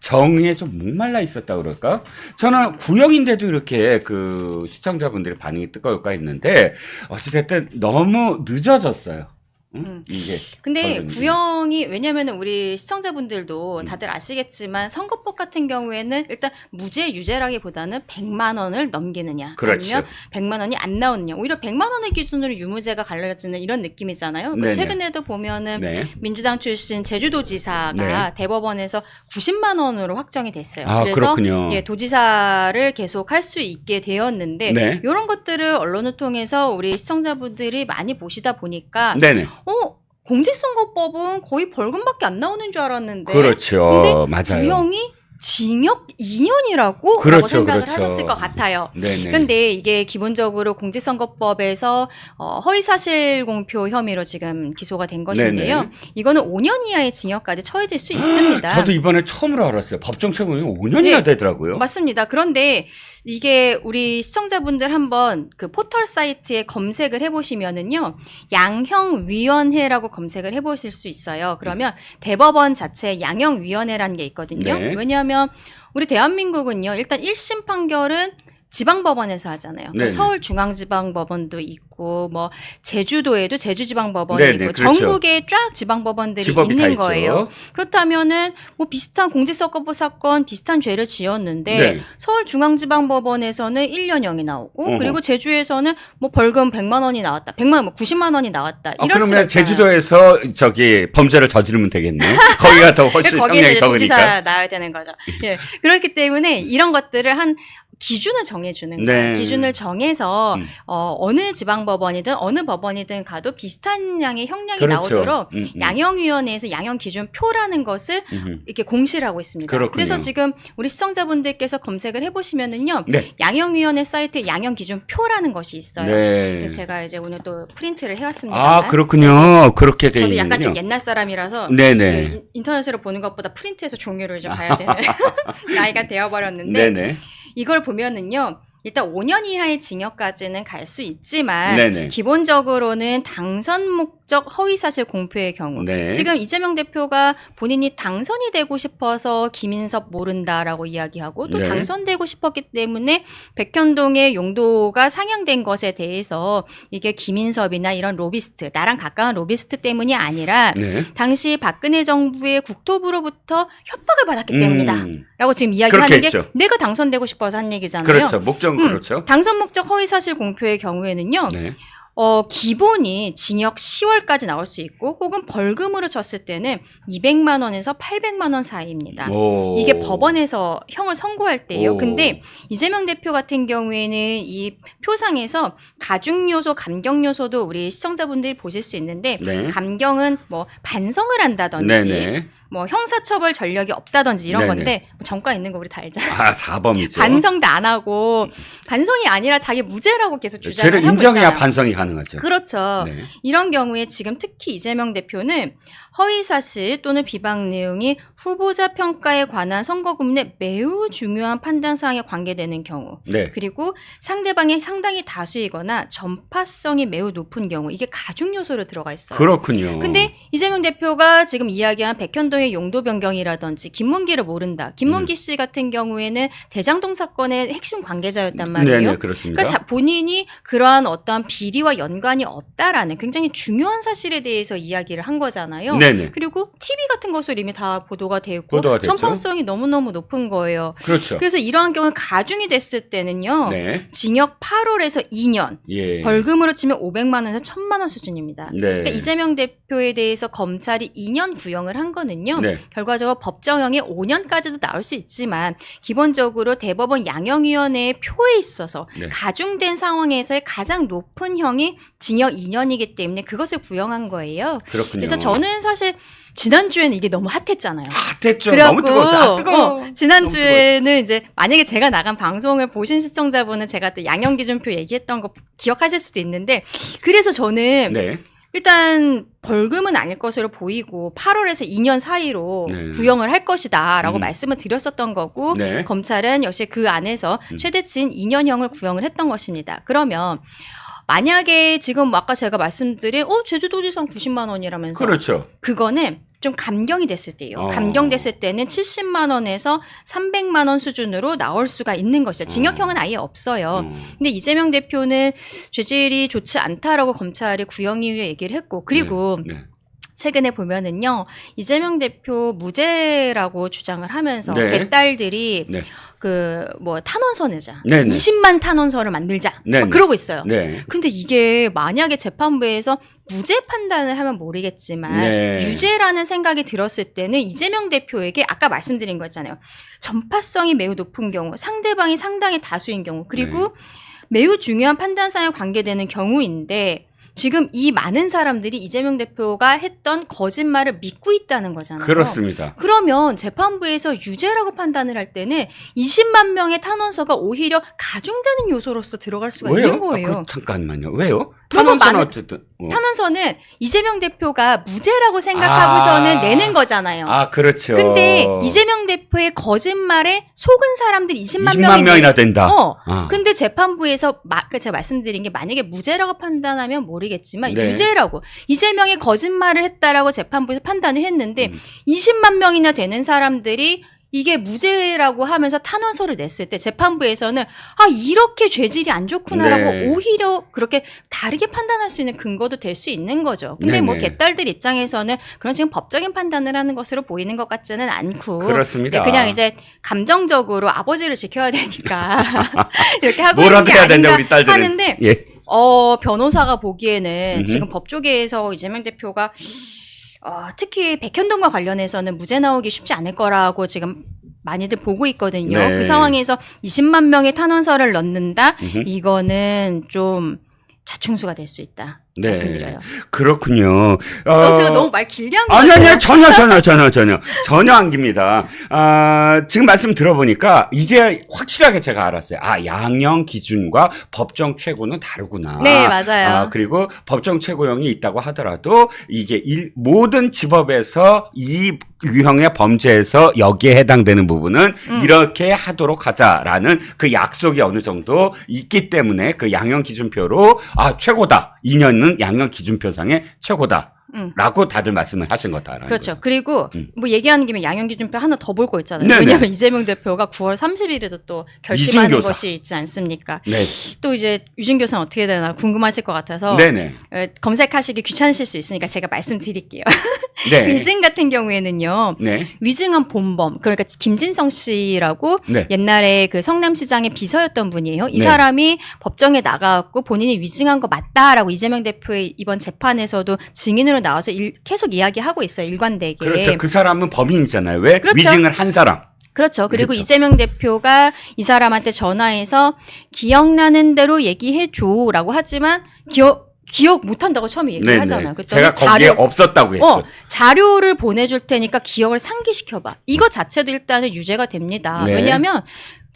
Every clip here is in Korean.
정에 좀 목말라 있었다 그럴까? 저는 구형인데도 이렇게 그 시청자분들의 반응이 뜨거울까 했는데 어찌됐든 너무 늦어졌어요. 응? 이게. 근데 결론이. 구형이 왜냐면은 우리 시청자분들도 다들 아시겠지만 선거법 같은 경우에는 일단 무죄 유죄라기보다는 100만 원을 넘기느냐 그렇죠. 아니면 100만 원이 안 나오느냐 오히려 100만 원의 기준으로 유무죄가 갈라지는 이런 느낌이잖아요. 그러니까 네네. 최근에도 보면은 네. 민주당 출신 제주도지사가 네. 대법원에서 90만 원으로 확정이 됐어요. 아, 그래서 그렇군요. 예, 도지사를 계속 할 수 있게 되었는데 네. 이런 것들을 언론을 통해서 우리 시청자분들이 많이 보시다 보니까 네네. 공직선거법은 거의 벌금밖에 안 나오는 줄 알았는데. 그렇죠. 근데 맞아요. 구형이 징역 2년이라고 그렇죠, 생각을 그렇죠. 하셨을 것 같아요. 네네. 그런데 이게 기본적으로 공직선거법에서 허위사실 공표 혐의로 지금 기소가 된 것인데요. 네네. 이거는 5년 이하의 징역까지 처해질 수 있습니다. 저도 이번에 처음으로 알았어요. 법정 최고형이 5년이나 네. 되더라고요. 맞습니다. 그런데 이게 우리 시청자분들 한번 그 포털 사이트에 검색을 해보시면은요, 양형위원회라고 검색을 해보실 수 있어요. 그러면 대법원 자체에 양형위원회라는 게 있거든요. 네. 왜냐하면 우리 대한민국은요, 일단 1심 판결은 지방법원에서 하잖아요. 네네. 서울중앙지방법원도 있고, 뭐 제주도에도 제주지방법원이 네네, 있고, 그렇죠. 전국에 쫙 지방법원들이 지법이 다 있는 있죠. 거예요. 그렇다면은 뭐 비슷한 공직선거법 사건 비슷한 죄를 지었는데 네. 서울중앙지방법원에서는 1년형이 나오고 어허. 그리고 제주에서는 뭐 벌금 100만 원이 나왔다. 100만 뭐 90만 원이 나왔다. 이럴 수가 그러면 있잖아요. 제주도에서 저기 범죄를 저지르면 되겠네. 거기가 더 훨씬 거기에서 형량이 이제 적으니까. 도지사 나와야 되는 거죠. 예. 그렇기 때문에 이런 것들을 한 기준을 정해주는 거예요. 네. 기준을 정해서 음. 어느 지방법원이든 어느 법원이든 가도 비슷한 양의 형량이 그렇죠. 나오도록 음. 양형위원회에서 양형기준표라는 것을 이렇게 공시를 하고 있습니다. 그렇군요. 그래서 지금 우리 시청자분들께서 검색을 해보시면은요, 네. 양형위원회 사이트에 양형기준표라는 것이 있어요. 네. 그래서 제가 이제 오늘 또 프린트를 해왔습니다. 아, 그렇군요. 그렇게 돼 저도 있는군요. 약간 좀 옛날 사람이라서 네네. 그 인터넷으로 보는 것보다 프린트해서 종류를 좀 봐야 되는 나이가 되어버렸는데 네네. 이걸 보면은요. 일단 5년 이하의 징역까지는 갈 수 있지만 네네. 기본적으로는 당선 목적 허위사실 공표의 경우 네. 지금 이재명 대표가 본인이 당선이 되고 싶어서 김인섭 모른다라고 이야기하고 또 네. 당선되고 싶었기 때문에 백현동의 용도가 상향된 것에 대해서 이게 김인섭이나 이런 로비스트 나랑 가까운 로비스트 때문이 아니라 네. 당시 박근혜 정부의 국토부로부터 협박을 받았기 때문이다. 음. 라고 지금 이야기하는 그렇게 게 했죠. 내가 당선되고 싶어서 한 얘기잖아요. 그렇죠. 목적은 그렇죠. 당선 목적 허위사실 공표의 경우에는요. 네. 기본이 징역 10월까지 나올 수 있고 혹은 벌금으로 쳤을 때는 200만 원에서 800만 원 사이입니다. 오. 이게 법원에서 형을 선고할 때예요. 오. 근데 이재명 대표 같은 경우에는 이 표상에서 가중 요소, 감경 요소도 우리 시청자분들이 보실 수 있는데 네. 감경은 뭐 반성을 한다든지 네네. 뭐 형사처벌 전력이 없다든지 이런 네네. 건데 뭐 정가 있는 거 우리 다 알잖아요. 아, 4범이죠. 반성도 안 하고 반성이 아니라 자기 무죄라고 계속 주장을 죄를 하고 인정해야 있잖아요. 반성이 가능하죠. 그렇죠. 네. 이런 경우에 지금 특히 이재명 대표는 허위사실 또는 비방 내용이 후보자 평가에 관한 선거구문에 매우 중요한 판단사항에 관계되는 경우 네. 그리고 상대방이 상당히 다수이거나 전파성이 매우 높은 경우 이게 가중 요소로 들어가 있어요. 그렇군요. 근데 이재명 대표가 지금 이야기한 백현동의 용도 변경이라든지 김문기를 모른다. 김문기 씨 같은 경우에는 대장동 사건의 핵심 관계자였단 말이에요. 네네, 그렇습니다. 그러니까 본인이 그러한 어떠한 비리와 연관이 없다라는 굉장히 중요한 사실에 대해서 이야기를 한 거잖아요. 네네. 그리고 TV 같은 것을 이미 다 보도가 되고 보도가 됐죠. 전파성이 너무너무 높은 거예요. 그렇죠. 그래서 이러한 경우 가중이 됐을 때는요. 네. 징역 8월에서 2년, 예. 벌금으로 치면 500만 원에서 1000만 원 수준입니다. 네. 그러니까 이재명 대표에 대해서 검찰이 2년 구형을 한 거는요. 네. 결과적으로 법정형이 5년까지도 나올 수 있지만 기본적으로 대법원 양형위원회의 표에 있어서 네. 가중된 상황에서의 가장 높은 형이 징역 2년이기 때문에 그것을 구형한 거예요. 그렇군요. 그래서 저는 사실 지난주에는 이게 너무 핫했잖아요. 핫했죠. 그래갖고, 너무 뜨거웠어요. 아, 뜨거워. 지난주에는 이제 만약에 제가 나간 방송을 보신 시청자분은 제가 또 양형기준표 얘기했던 거 기억하실 수도 있는데 그래서 저는 네. 일단 벌금은 아닐 것으로 보이고 8월에서 2년 사이로 네. 구형을 할 것이다 라고 말씀을 드렸었던 거고 네. 검찰은 역시 그 안에서 최대치인 2년형을 구형을 했던 것입니다. 그러면 만약에 지금 아까 제가 말씀드린 제주도지사 90만 원이라면서 그렇죠. 그거는 좀 감경이 됐을 때요. 어. 감경됐을 때는 70만 원에서 300만 원 수준으로 나올 수가 있는 것이죠. 징역형은 아예 없어요. 근데 이재명 대표는 죄질이 좋지 않다라고 검찰이 구형 이후에 얘기를 했고, 그리고 네. 최근에 보면은요, 이재명 대표 무죄라고 주장을 하면서 네. 개딸들이 네. 그 뭐 탄원서 내자, 네네. 20만 탄원서를 만들자, 네네. 막 그러고 있어요. 네. 근데 이게 만약에 재판부에서 무죄 판단을 하면 모르겠지만 네. 유죄라는 생각이 들었을 때는 이재명 대표에게 아까 말씀드린 거 있잖아요. 전파성이 매우 높은 경우, 상대방이 상당히 다수인 경우, 그리고 네. 매우 중요한 판단사에 관계되는 경우인데 지금 이 많은 사람들이 이재명 대표가 했던 거짓말을 믿고 있다는 거잖아요. 그렇습니다. 그러면 재판부에서 유죄라고 판단을 할 때는 20만 명의 탄원서가 오히려 가중되는 요소로서 들어갈 수가 왜요? 있는 거예요. 잠깐만요. 왜요? 너무 탄원서는 많은- 어쨌든. 탄원서는 이재명 대표가 무죄라고 생각하고서는 아. 내는 거잖아요. 아, 그렇죠. 근데 이재명 대표의 거짓말에 속은 사람들이 20만 20만 명이나 내- 된다. 어. 근데 재판부에서 제가 말씀드린 게 만약에 무죄라고 판단하면 모르겠지만 네. 유죄라고 이재명이 거짓말을 했다라고 재판부에서 판단을 했는데 20만 명이나 되는 사람들이 이게 무죄라고 하면서 탄원서를 냈을 때 재판부에서는 아 이렇게 죄질이 안 좋구나라고 네. 오히려 그렇게 다르게 판단할 수 있는 근거도 될 수 있는 거죠. 근데 뭐 네네. 개딸들 입장에서는 그런 지금 법적인 판단을 하는 것으로 보이는 것 같지는 않고 그렇습니다. 네, 그냥 이제 감정적으로 아버지를 지켜야 되니까 이렇게 하고 있는 뭐라도 게 해야 된다 아닌가 우리 딸들은. 하는데 예. 변호사가 보기에는 음흠. 지금 법조계에서 이재명 대표가 특히 백현동과 관련해서는 무죄 나오기 쉽지 않을 거라고 지금 많이들 보고 있거든요. 네. 그 상황에서 20만 명의 탄원서를 넣는다? 음흠. 이거는 좀 자충수가 될 수 있다. 네. 말씀드려요. 그렇군요. 제가 너무 말 길게 한 거 아니, 같아요. 전혀 안 깁니다. 지금 말씀 들어보니까 이제 확실하게 제가 알았어요. 양형 기준과 법정 최고는 다르구나. 네, 맞아요. 그리고 법정 최고형이 있다고 하더라도 이게 모든 지법에서 이 유형의 범죄에서 여기에 해당되는 부분은 이렇게 하도록 하자라는 그 약속이 어느 정도 있기 때문에 그 양형 기준표로 최고다. 2년은 양형 기준표상의 최고다. 라고 다들 말씀을 하신 거다. 그렇죠. 그리고 뭐 얘기하는 김에 양형기준표 하나 더 볼 거 있잖아요. 네네. 왜냐하면 이재명 대표가 9월 30일에도 또 결심하는 위증교사. 것이 있지 않습니까? 네. 또 이제 유진교사는 어떻게 되나 궁금하실 것 같아서 네네. 검색하시기 귀찮으실 수 있으니까 제가 말씀드릴게요. 네. 위증 같은 경우에는요. 네. 위증한 본범, 그러니까 김진성 씨라고 네. 옛날에 그 성남시장의 비서였던 분이에요. 이 네. 사람이 법정에 나가갖고 본인이 위증한 거 맞다라고 이재명 대표의 이번 재판에서도 증인으로 나와서 계속 이야기하고 있어요. 일관되게. 그렇죠. 그 사람은 범인이잖아요. 왜? 그렇죠. 위증을 한 사람. 그렇죠. 그리고 그렇죠. 이재명 대표가 이 사람한테 전화해서 기억나는 대로 얘기해줘라고 하지만 기억 못한다고 처음에 얘기를 네네. 하잖아요. 제가 거기에 없었다고 했죠. 자료를 보내줄 테니까 기억을 상기시켜봐. 이거 자체도 일단은 유죄가 됩니다. 네. 왜냐하면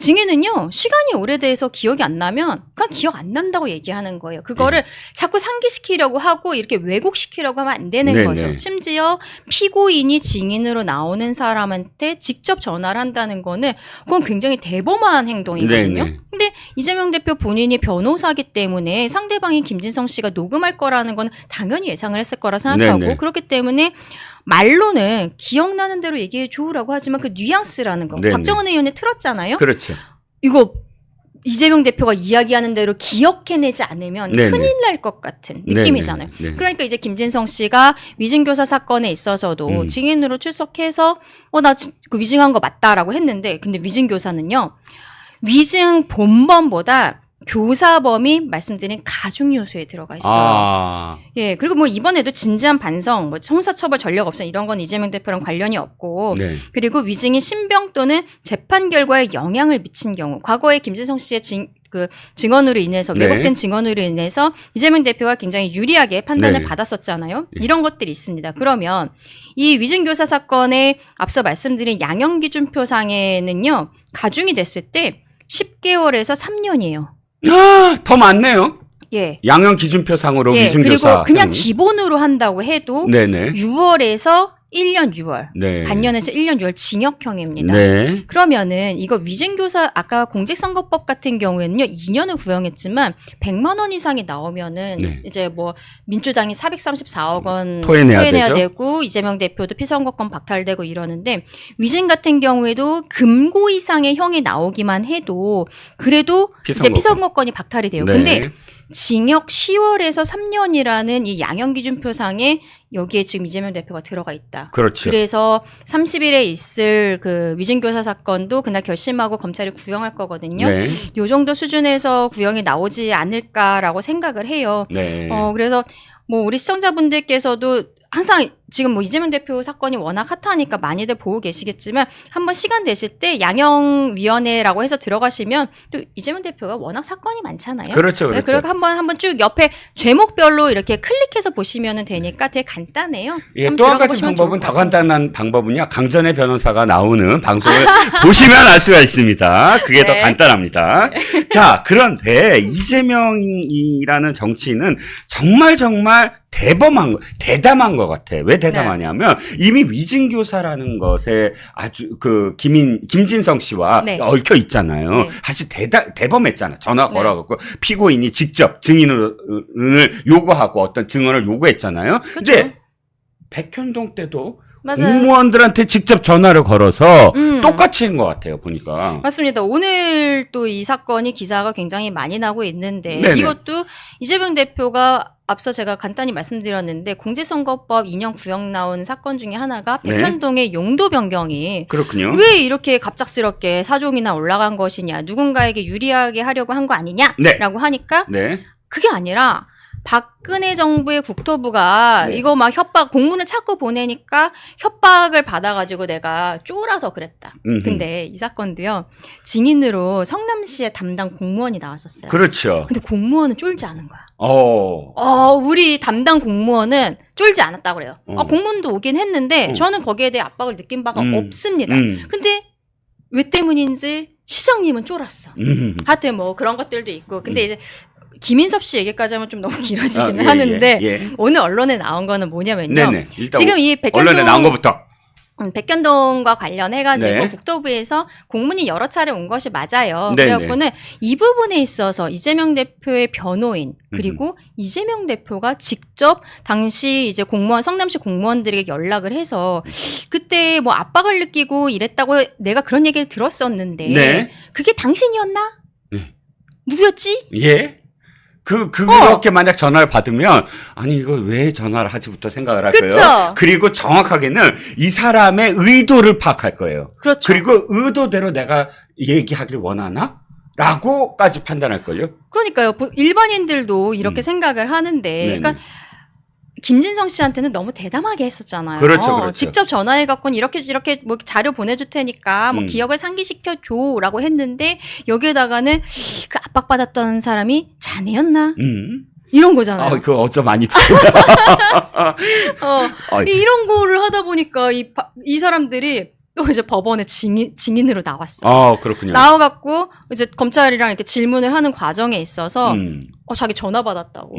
증인은요, 시간이 오래돼서 기억이 안 나면 그냥 기억 안 난다고 얘기하는 거예요. 그거를 자꾸 상기시키려고 하고 이렇게 왜곡시키려고 하면 안 되는 네네. 거죠. 심지어 피고인이 증인으로 나오는 사람한테 직접 전화를 한다는 거는 그건 굉장히 대범한 행동이거든요. 네네. 근데 이재명 대표 본인이 변호사기 때문에 상대방인 김진성 씨가 녹음할 거라는 건 당연히 예상을 했을 거라 생각하고 네네. 그렇기 때문에 말로는 기억나는 대로 얘기해 줘라고 하지만 그 뉘앙스라는 거 네네. 박정은 의원이 틀었잖아요. 그렇죠. 이거 이재명 대표가 이야기하는 대로 기억해내지 않으면 네네. 큰일 날 것 같은 느낌이잖아요. 네네. 네. 그러니까 이제 김진성 씨가 위증교사 사건에 있어서도 증인으로 출석해서 나 그 위증한 거 맞다라고 했는데 근데 위증교사는요. 위증 본범보다 교사범이 말씀드린 가중 요소에 들어가 있어요. 예, 그리고 뭐 이번에도 진지한 반성, 뭐 형사처벌 전력 없음 이런 건 이재명 대표랑 관련이 없고, 네. 그리고 위증이 신병 또는 재판 결과에 영향을 미친 경우, 과거에 김진성 씨의 증언으로 인해서 네. 왜곡된 증언으로 인해서 이재명 대표가 굉장히 유리하게 판단을 네. 받았었잖아요. 이런 것들이 있습니다. 그러면 이 위증교사 사건에 앞서 말씀드린 양형기준표상에는요 가중이 됐을 때 10개월에서 3년이에요. 더 많네요. 예. 양형 기준표상으로 예, 위증교사. 그리고 그냥 형이. 기본으로 한다고 해도 네네. 6월에서 1년 6월, 네. 반년에서 1년 6월 징역형입니다. 네. 그러면은 이거 위증교사 아까 공직선거법 같은 경우에는요 2년을 구형했지만 100만 원 이상이 나오면은 네. 이제 뭐 민주당이 434억 원 토해내야 되죠. 되고 이재명 대표도 피선거권 박탈되고 이러는데 위증 같은 경우에도 금고 이상의 형이 나오기만 해도 그래도 이제 피선거권이 박탈이 돼요. 네. 근데 징역 10월에서 3년이라는 이 양형기준표상에 여기에 지금 이재명 대표가 들어가 있다. 그렇죠. 그래서 30일에 있을 그 위증교사 사건도 그날 결심하고 검찰이 구형할 거거든요. 네. 요 정도 수준에서 구형이 나오지 않을까라고 생각을 해요. 네. 그래서 뭐 우리 시청자분들께서도 항상 지금 뭐 이재명 대표 사건이 워낙 핫하니까 많이들 보고 계시겠지만 한번 시간 되실 때 양형위원회라고 해서 들어가시면 또 이재명 대표가 워낙 사건이 많잖아요. 그렇죠. 그렇죠. 그래서 한번 쭉 옆에 제목별로 이렇게 클릭해서 보시면 되니까 되게 간단해요. 예, 또 한 들어가 가지 보시면 방법은 좋을 더 것 같습니다. 간단한 방법은요. 강전의 변호사가 나오는 방송을 보시면 알 수가 있습니다. 그게 더 네. 간단합니다. 자, 그런데 이재명이라는 정치인은 정말 대담한 것 같아. 왜 대담하냐면 이미 위증교사라는 것에 아주 그 김진성 씨와 네. 얽혀 있잖아요. 네. 사실 대범했잖아. 전화 네. 걸어갖고 피고인이 직접 증인을 요구하고 어떤 증언을 요구했잖아요. 근데 백현동 때도 맞아요. 공무원들한테 직접 전화를 걸어서 음. 똑같이 한 것 같아요. 보니까. 맞습니다. 오늘 또 이 사건이 기사가 굉장히 많이 나고 있는데 네네. 이것도 이재명 대표가 앞서 제가 간단히 말씀드렸는데 공직선거법 2년 구형 나온 사건 중에 하나가 네. 백현동의 용도 변경이 그렇군요. 왜 이렇게 갑작스럽게 사종이나 올라간 것이냐 누군가에게 유리하게 하려고 한 거 아니냐라고 하니까 네. 그게 아니라 박근혜 정부의 국토부가 네. 이거 막 협박 공문을 자꾸 보내니까 협박을 받아가지고 내가 쫄아서 그랬다. 음흠. 근데 이 사건도요 증인으로 성남시의 담당 공무원이 나왔었어요. 그렇죠. 근데 공무원은 쫄지 않은 거야. 어. 우리 담당 공무원은 쫄지 않았다고 그래요. 공문도 오긴 했는데 저는 거기에 대해 압박을 느낀 바가 없습니다. 근데 왜 때문인지 시장님은 쫄았어. 하여튼 뭐 그런 것들도 있고. 근데 이제 김인섭 씨 얘기까지 하면 좀 너무 길어지기는 하는데 예. 오늘 언론에 나온 거는 뭐냐면요. 네네. 일단 지금 이 언론에 나온 것부터. 백현동과 관련해가지고 네. 국토부에서 공문이 여러 차례 온 것이 맞아요. 네네. 그래갖고는 이 부분에 있어서 이재명 대표의 변호인 그리고 이재명 대표가 직접 당시 이제 성남시 공무원들에게 연락을 해서 그때 뭐 압박을 느끼고 이랬다고 내가 그런 얘기를 들었었는데 네. 그게 당신이었나? 네. 누구였지? 예. 그렇게 만약 전화를 받으면, 아니, 이걸 왜 전화를 하지부터 생각을 할 그쵸? 거예요. 그리고 정확하게는 이 사람의 의도를 파악할 거예요. 그렇죠. 그리고 의도대로 내가 얘기하길 원하나? 라고까지 판단할걸요. 그러니까요. 일반인들도 이렇게 생각을 하는데, 네네. 그러니까 김진성 씨한테는 너무 대담하게 했었잖아요. 그렇죠. 직접 전화해갖고 이렇게 뭐 자료 보내줄 테니까 뭐 음. 기억을 상기시켜줘라고 했는데 여기에다가는 그 압박받았던 사람이 자네였나? 이런 거잖아요. 그거 어쩌 많이 들어요. 이런 거를 하다 보니까 이 사람들이 또 이제 법원에 증인으로 나왔어요. 그렇군요. 나와갖고 이제 검찰이랑 이렇게 질문을 하는 과정에 있어서 자기 전화 받았다고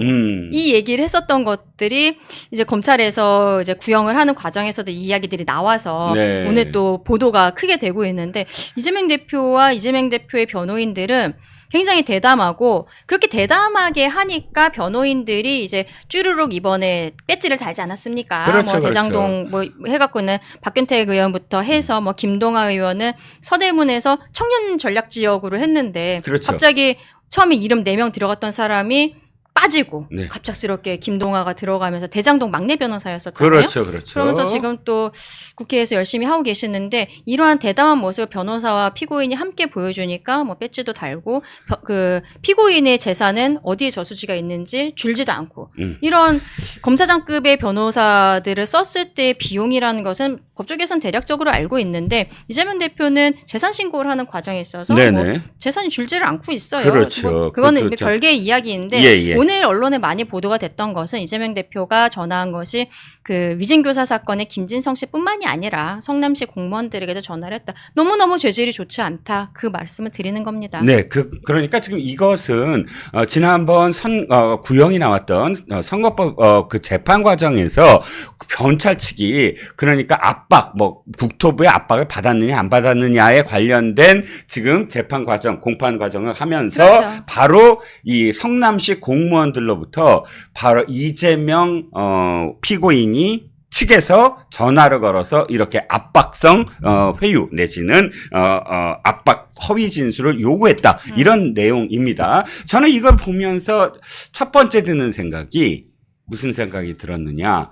이 얘기를 했었던 것들이 이제 검찰에서 이제 구형을 하는 과정에서도 이 이야기들이 나와서 네. 오늘 또 보도가 크게 되고 있는데 이재명 대표와 이재명 대표의 변호인들은 굉장히 대담하고 그렇게 대담하게 하니까 변호인들이 이제 쭈루룩 이번에 배지를 달지 않았습니까? 그렇죠, 뭐 대장동 뭐 해갖고는 박균택 의원부터 해서 뭐 김동아 의원은 서대문에서 청년 전략 지역으로 했는데 그렇죠. 갑자기 처음에 이름 4명 들어갔던 사람이 빠지고 네. 갑작스럽게 김동아가 들어가면서 대장동 막내 변호사였었잖아요. 그렇죠. 그러면서 지금 또 국회에서 열심히 하고 계시는데 이러한 대담한 모습을 변호사와 피고인이 함께 보여주니까 뭐 배지도 달고 그 피고인의 재산은 어디에 저수지가 있는지 줄지도 않고 이런 검사장급의 변호사들을 썼을 때 비용이라는 것은 법조계선 대략적으로 알고 있는데 이재명 대표는 재산 신고를 하는 과정에 있어서 뭐 재산이 줄지를 않고 있어요. 그렇죠. 뭐 그거는 별개의 이야기인데 예. 오늘 언론에 많이 보도가 됐던 것은 이재명 대표가 전화한 것이 그 위증교사 사건의 김진성 씨뿐만이 아니라 성남시 공무원들에게도 전화를 했다. 너무너무 죄질이 좋지 않다. 그 말씀을 드리는 겁니다. 네, 그러니까 지금 이것은 지난번 구형이 나왔던 선거법 그 재판 과정에서 검찰 측이 그러니까 압박, 뭐 국토부의 압박을 받았느냐 안 받았느냐에 관련된 지금 재판 과정, 공판 과정을 하면서 그렇죠. 바로 이 성남시 공무원들로부터 바로 이재명 피고인이 측에서 전화를 걸어서 이렇게 압박성 회유 내지는 압박 허위 진술을 요구했다. 이런 내용입니다. 저는 이걸 보면서 첫 번째 드는 생각이 무슨 생각이 들었느냐.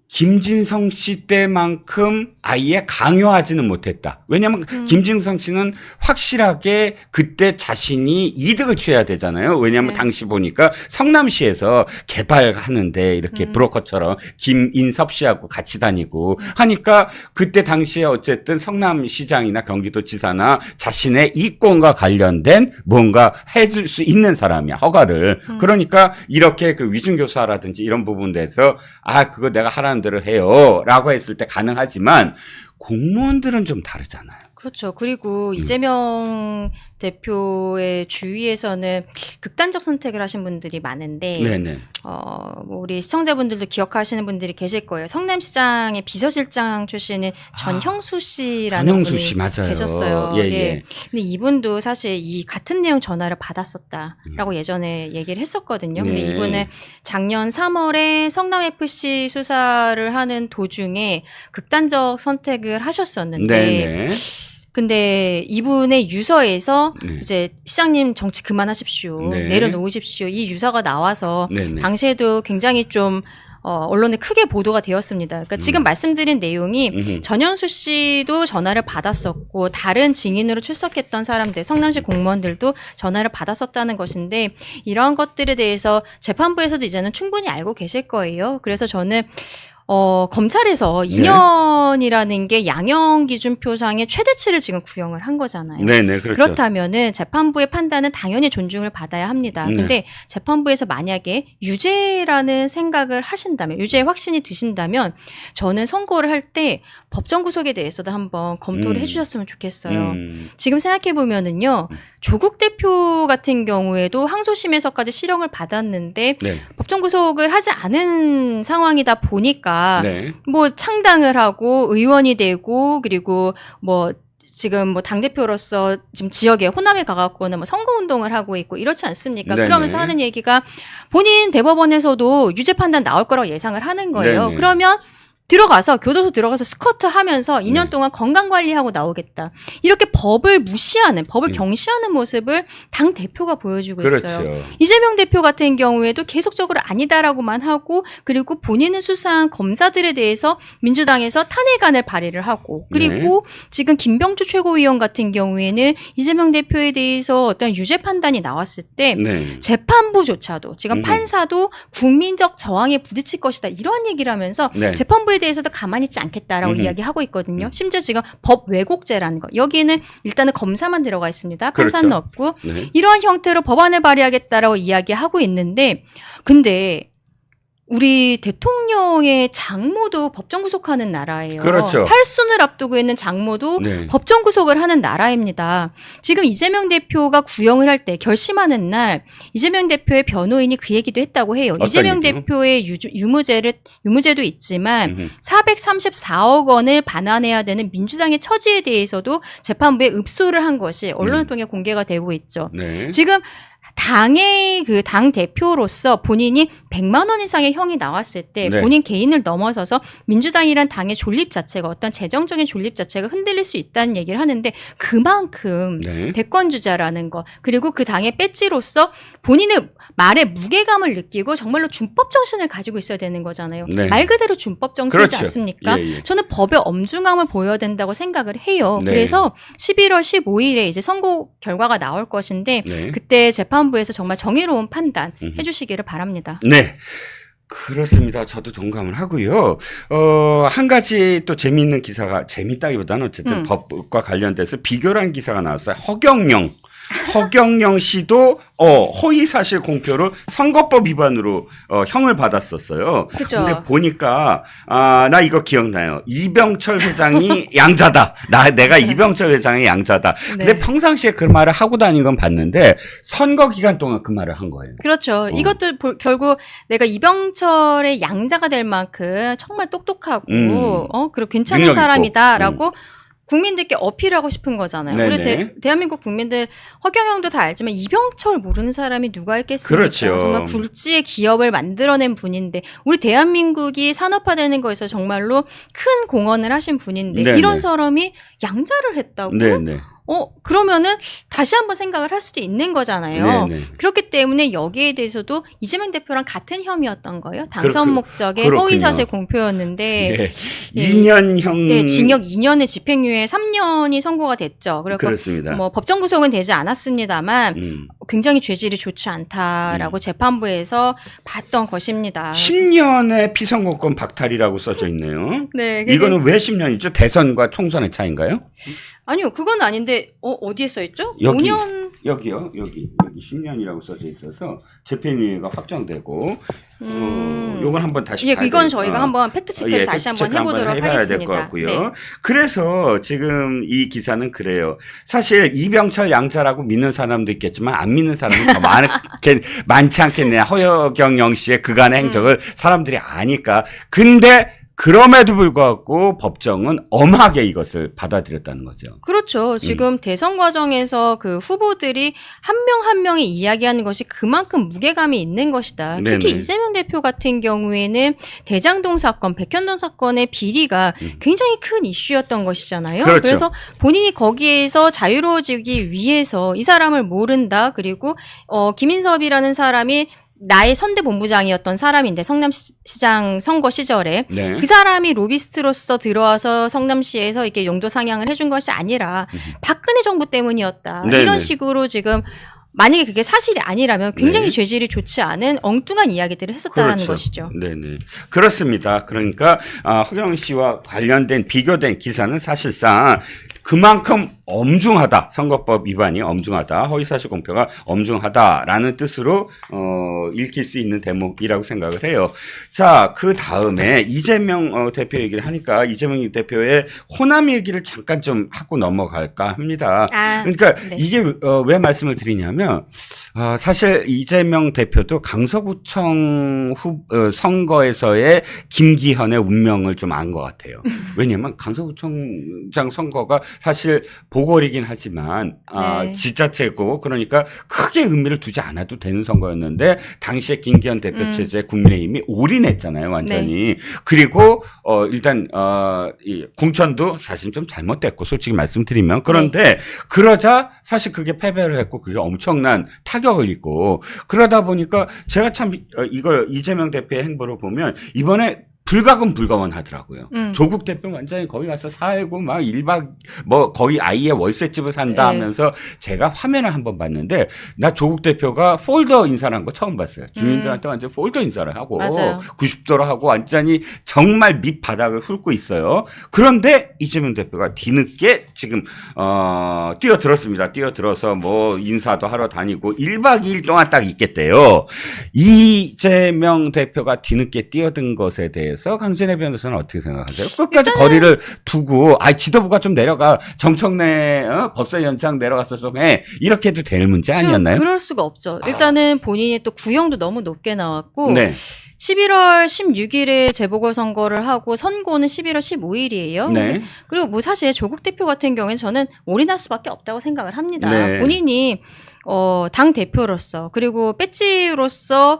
김진성 씨 때만큼 아예 강요하지는 못했다. 왜냐하면 김진성 씨는 확실하게 그때 자신이 이득을 취해야 되잖아요. 왜냐하면 당시 보니까 성남시에서 개발하는데 이렇게 브로커처럼 김인섭 씨하고 같이 다니고 하니까 그때 당시에 어쨌든 성남시장이나 경기도지사나 자신의 이권과 관련된 뭔가 해줄 수 있는 사람이야. 허가를. 그러니까 이렇게 그 위증교사라든지 이런 부분에서 그거 내가 하라는 대로 해요. 라고 했을 때 가능하지만 공무원들은 좀 다르잖아요. 그렇죠. 그리고 이재명 대표의 주위에서는 극단적 선택을 하신 분들이 많은데, 네네. 뭐 우리 시청자분들도 기억하시는 분들이 계실 거예요. 성남시장의 비서실장 출신인 전형수 씨라는 전형수 분이 씨, 맞아요. 계셨어요. 예. 근데 이분도 사실 이 같은 내용 전화를 받았었다라고 예전에 얘기를 했었거든요. 근데 네. 이분은 작년 3월에 성남FC 수사를 하는 도중에 극단적 선택을 하셨었는데, 네네. 근데 이분의 유서에서 네. 이제 시장님 정치 그만하십시오. 네. 내려놓으십시오. 이 유서가 나와서 네네. 당시에도 굉장히 좀 언론에 크게 보도가 되었습니다. 그러니까 지금 말씀드린 내용이 전현수 씨도 전화를 받았었고 다른 증인으로 출석했던 사람들, 성남시 공무원들도 전화를 받았었다는 것인데 이러한 것들에 대해서 재판부에서도 이제는 충분히 알고 계실 거예요. 그래서 저는 검찰에서 2년이라는 게 양형 기준표상의 최대치를 지금 구형을 한 거잖아요. 네네, 그렇죠. 그렇다면은 재판부의 판단은 당연히 존중을 받아야 합니다. 근데 재판부에서 만약에 유죄라는 생각을 하신다면, 유죄의 확신이 드신다면 저는 선고를 할 때 법정 구속에 대해서도 한번 검토를 해주셨으면 좋겠어요. 지금 생각해 보면은요, 조국 대표 같은 경우에도 항소심에서까지 실형을 받았는데 법정 구속을 하지 않은 상황이다 보니까 뭐 창당을 하고 의원이 되고 그리고 뭐 지금 뭐 당대표로서 지금 지역에 호남에 가갖고는 뭐 선거운동을 하고 있고 이렇지 않습니까? 그러면서 하는 얘기가 본인 대법원에서도 유죄 판단 나올 거라고 예상을 하는 거예요. 그러면 들어가서 교도소 들어가서 스쿼트 하면서 2년 동안 건강 관리하고 나오겠다. 이렇게 법을 무시하는, 법을 경시하는 모습을 당 대표가 보여주고 있어요. 이재명 대표 같은 경우에도 계속적으로 아니다라고만 하고 그리고 본인은 수사한 검사들에 대해서 민주당에서 탄핵안을 발의를 하고 그리고 지금 김병주 최고위원 같은 경우에는 이재명 대표에 대해서 어떤 유죄 판단이 나왔을 때 재판부조차도 지금 판사도 국민적 저항에 부딪힐 것이다. 이런 얘기를 하면서 재판부에 대해서도 가만히 있지 않겠다라고 이야기하고 있거든요. 심지어 지금 법 왜곡죄라는 거. 여기에는 일단은 검사만 들어가 있습니다. 판사는 없고 이러한 형태로 법안을 발의하겠다라고 이야기하고 있는데 근데 우리 대통령의 장모도 법정 구속하는 나라예요. 팔순을 앞두고 있는 장모도 법정 구속을 하는 나라입니다. 지금 이재명 대표가 구형을 할 때 결심하는 날 이재명 대표의 변호인이 그 얘기도 했다고 해요. 이재명 대표의 유무죄도 있지만 434억 원을 반환해야 되는 민주당의 처지에 대해서도 재판부에 읍소를 한 것이 언론을 통해 공개가 되고 있죠. 지금 당의 그 당 대표로서 본인이 100만 원 이상의 형이 나왔을 때 본인 개인을 넘어서서 민주당이란 당의 존립 자체가 어떤 재정적인 존립 자체가 흔들릴 수 있다는 얘기를 하는데 그만큼 대권 주자라는 거 그리고 그 당의 배지로서 본인의 말에 무게감을 느끼고 정말로 준법 정신을 가지고 있어야 되는 거잖아요. 말 그대로 준법 정신이지 않습니까? 저는 법의 엄중함을 보여야 된다고 생각을 해요. 그래서 11월 15일에 이제 선고 결과가 나올 것인데 그때 재판부에서 정말 정의로운 판단 해주시기를 바랍니다. 네. 그렇습니다. 저도 동감을 하고요. 한 가지 또 재미있는 기사가, 재밌다기보다는 어쨌든 법과 관련돼서 비교란 기사가 나왔어요. 허경영 씨도 허위 사실 공표로 선거법 위반으로 형을 받았었어요. 그죠. 근데 보니까 나 이거 기억나요. 이병철 회장이 양자다. 내가 이병철 회장이 양자다. 근데 네. 평상시에 그 말을 하고 다닌 건 봤는데 선거 기간 동안 그 말을 한 거예요. 그렇죠. 이것도 결국 내가 이병철의 양자가 될 만큼 정말 똑똑하고 그리고 괜찮은 능력 있고. 사람이다라고 국민들께 어필하고 싶은 거잖아요. 네네. 그리고 대한민국 국민들 허경영도 다 알지만 이병철 모르는 사람이 누가 있겠습니까? 그렇죠. 정말 굴지의 기업을 만들어낸 분인데 우리 대한민국이 산업화되는 거에서 정말로 큰 공헌을 하신 분인데 네네. 이런 사람이 양자를 했다고? 네네. 그러면은 다시 한번 생각을 할 수도 있는 거잖아요. 네네. 그렇기 때문에 여기에 대해서도 이재명 대표랑 같은 혐의였던 거예요. 당선 목적의 그렇군요. 허위사실 공표였는데 네. 2년형. 네, 징역 2년에 집행유예 3년이 선고가 됐죠. 그리고 그렇습니다. 뭐 법정 구속은 되지 않았습니다만 음. 굉장히 죄질이 좋지 않다라고 재판부에서 봤던 것입니다. 10년의 피선거권 박탈이라고 써져 있네요. 네, 이거는 왜 10년이죠? 대선과 총선의 차이인가요? 아니요, 그건 아닌데 어디에 써 있죠? 여기. 5년 여기요. 여기 10년이라고 써져 있어서 집행유예가 확정되고 요건 한번 다시 예, 봐야 이건 될- 저희가 한번 팩트 체크를 다시 한번 체크 해보도록 해봐야 될 하겠습니다. 것 같고요. 네. 그래서 지금 이 기사는 그래요. 사실 이병철 양자라고 믿는 사람도 있겠지만 안 믿는 사람은 더 많지 않겠냐. 허경영 씨의 그간의 행적을 사람들이 아니까. 근데 그럼에도 불구하고 법정은 엄하게 이것을 받아들였다는 거죠. 그렇죠. 지금 대선 과정에서 그 후보들이 한 명 한 명이 이야기하는 것이 그만큼 무게감이 있는 것이다. 네네. 특히 이재명 대표 같은 경우에는 대장동 사건, 백현동 사건의 비리가 굉장히 큰 이슈였던 것이잖아요. 그렇죠. 그래서 본인이 거기에서 자유로워지기 위해서 이 사람을 모른다. 그리고 김인섭이라는 사람이 나의 선대본부장이었던 사람인데 성남시장 선거 시절에 네. 그 사람이 로비스트로서 들어와서 성남시에서 이렇게 용도 상향을 해준 것이 아니라 박근혜 정부 때문이었다. 네네. 이런 식으로 지금 만약에 그게 사실이 아니라면 굉장히 네. 죄질이 좋지 않은 엉뚱한 이야기들을 했었다는 그렇죠. 것이죠. 네네. 그렇습니다. 그러니까 허경영 씨와 관련된 비교된 기사는 사실상 그만큼 엄중하다. 선거법 위반이 엄중하다. 허위사실 공표가 엄중하다라는 뜻으로 읽힐 수 있는 대목이라고 생각을 해요. 자, 그 다음에 이재명 대표 얘기를 하니까 이재명 대표의 호남 얘기를 잠깐 좀 하고 넘어갈까 합니다. 그러니까 네. 이게 왜 말씀을 드리냐면 사실 이재명 대표도 강서구청 선거에서의 김기현의 운명을 좀 안 것 같아요. 왜냐하면 강서구청장 선거가 사실 보궐이긴 하지만 네. 지자체고 그러니까 크게 의미를 두지 않아도 되는 선거였는데 당시에 김기현 대표 체제 국민의힘이 올인했잖아요, 완전히. 그리고 일단 이 공천도 사실 좀 잘못됐고 솔직히 말씀드리면 그런데 그러자 사실 그게 패배를 했고 그게 엄청난 타격을 입고 그러다 보니까 제가 참 이걸 이재명 대표의 행보를 보면 이번에 불가금 불가원 하더라고요. 조국 대표 완전히 거기 가서 살고 막 1박 뭐 거기 아이의 월세집을 산다 네. 하면서 제가 화면을 한번 봤는데 나 조국 대표가 폴더 인사를 한 거 처음 봤어요. 주민들한테 완전 폴더 인사를 하고 맞아요. 90도로 하고 완전히 정말 밑바닥을 훑고 있어요. 그런데 이재명 대표가 뒤늦게 지금 뛰어들었습니다. 뛰어들어서 뭐 인사도 하러 다니고 1박 2일 동안 딱 있겠대요. 이재명 대표가 뒤늦게 뛰어든 것에 대해서 강진애 변호사는 어떻게 생각하세요? 끝까지 거리를 두고 지도부가 좀 내려가 정청래 법사 연장 내려가서 좀 해 이렇게 해도 될 문제 아니었나요? 그럴 수가 없죠. 일단은 본인이 또 구형도 너무 높게 나왔고 네. 11월 16일에 재보궐선거를 하고 선고는 11월 15일이에요. 네. 그리고 뭐 사실 조국 대표 같은 경우에는 저는 올인할 수밖에 없다고 생각을 합니다. 네. 본인이 당 대표로서 그리고 배지로서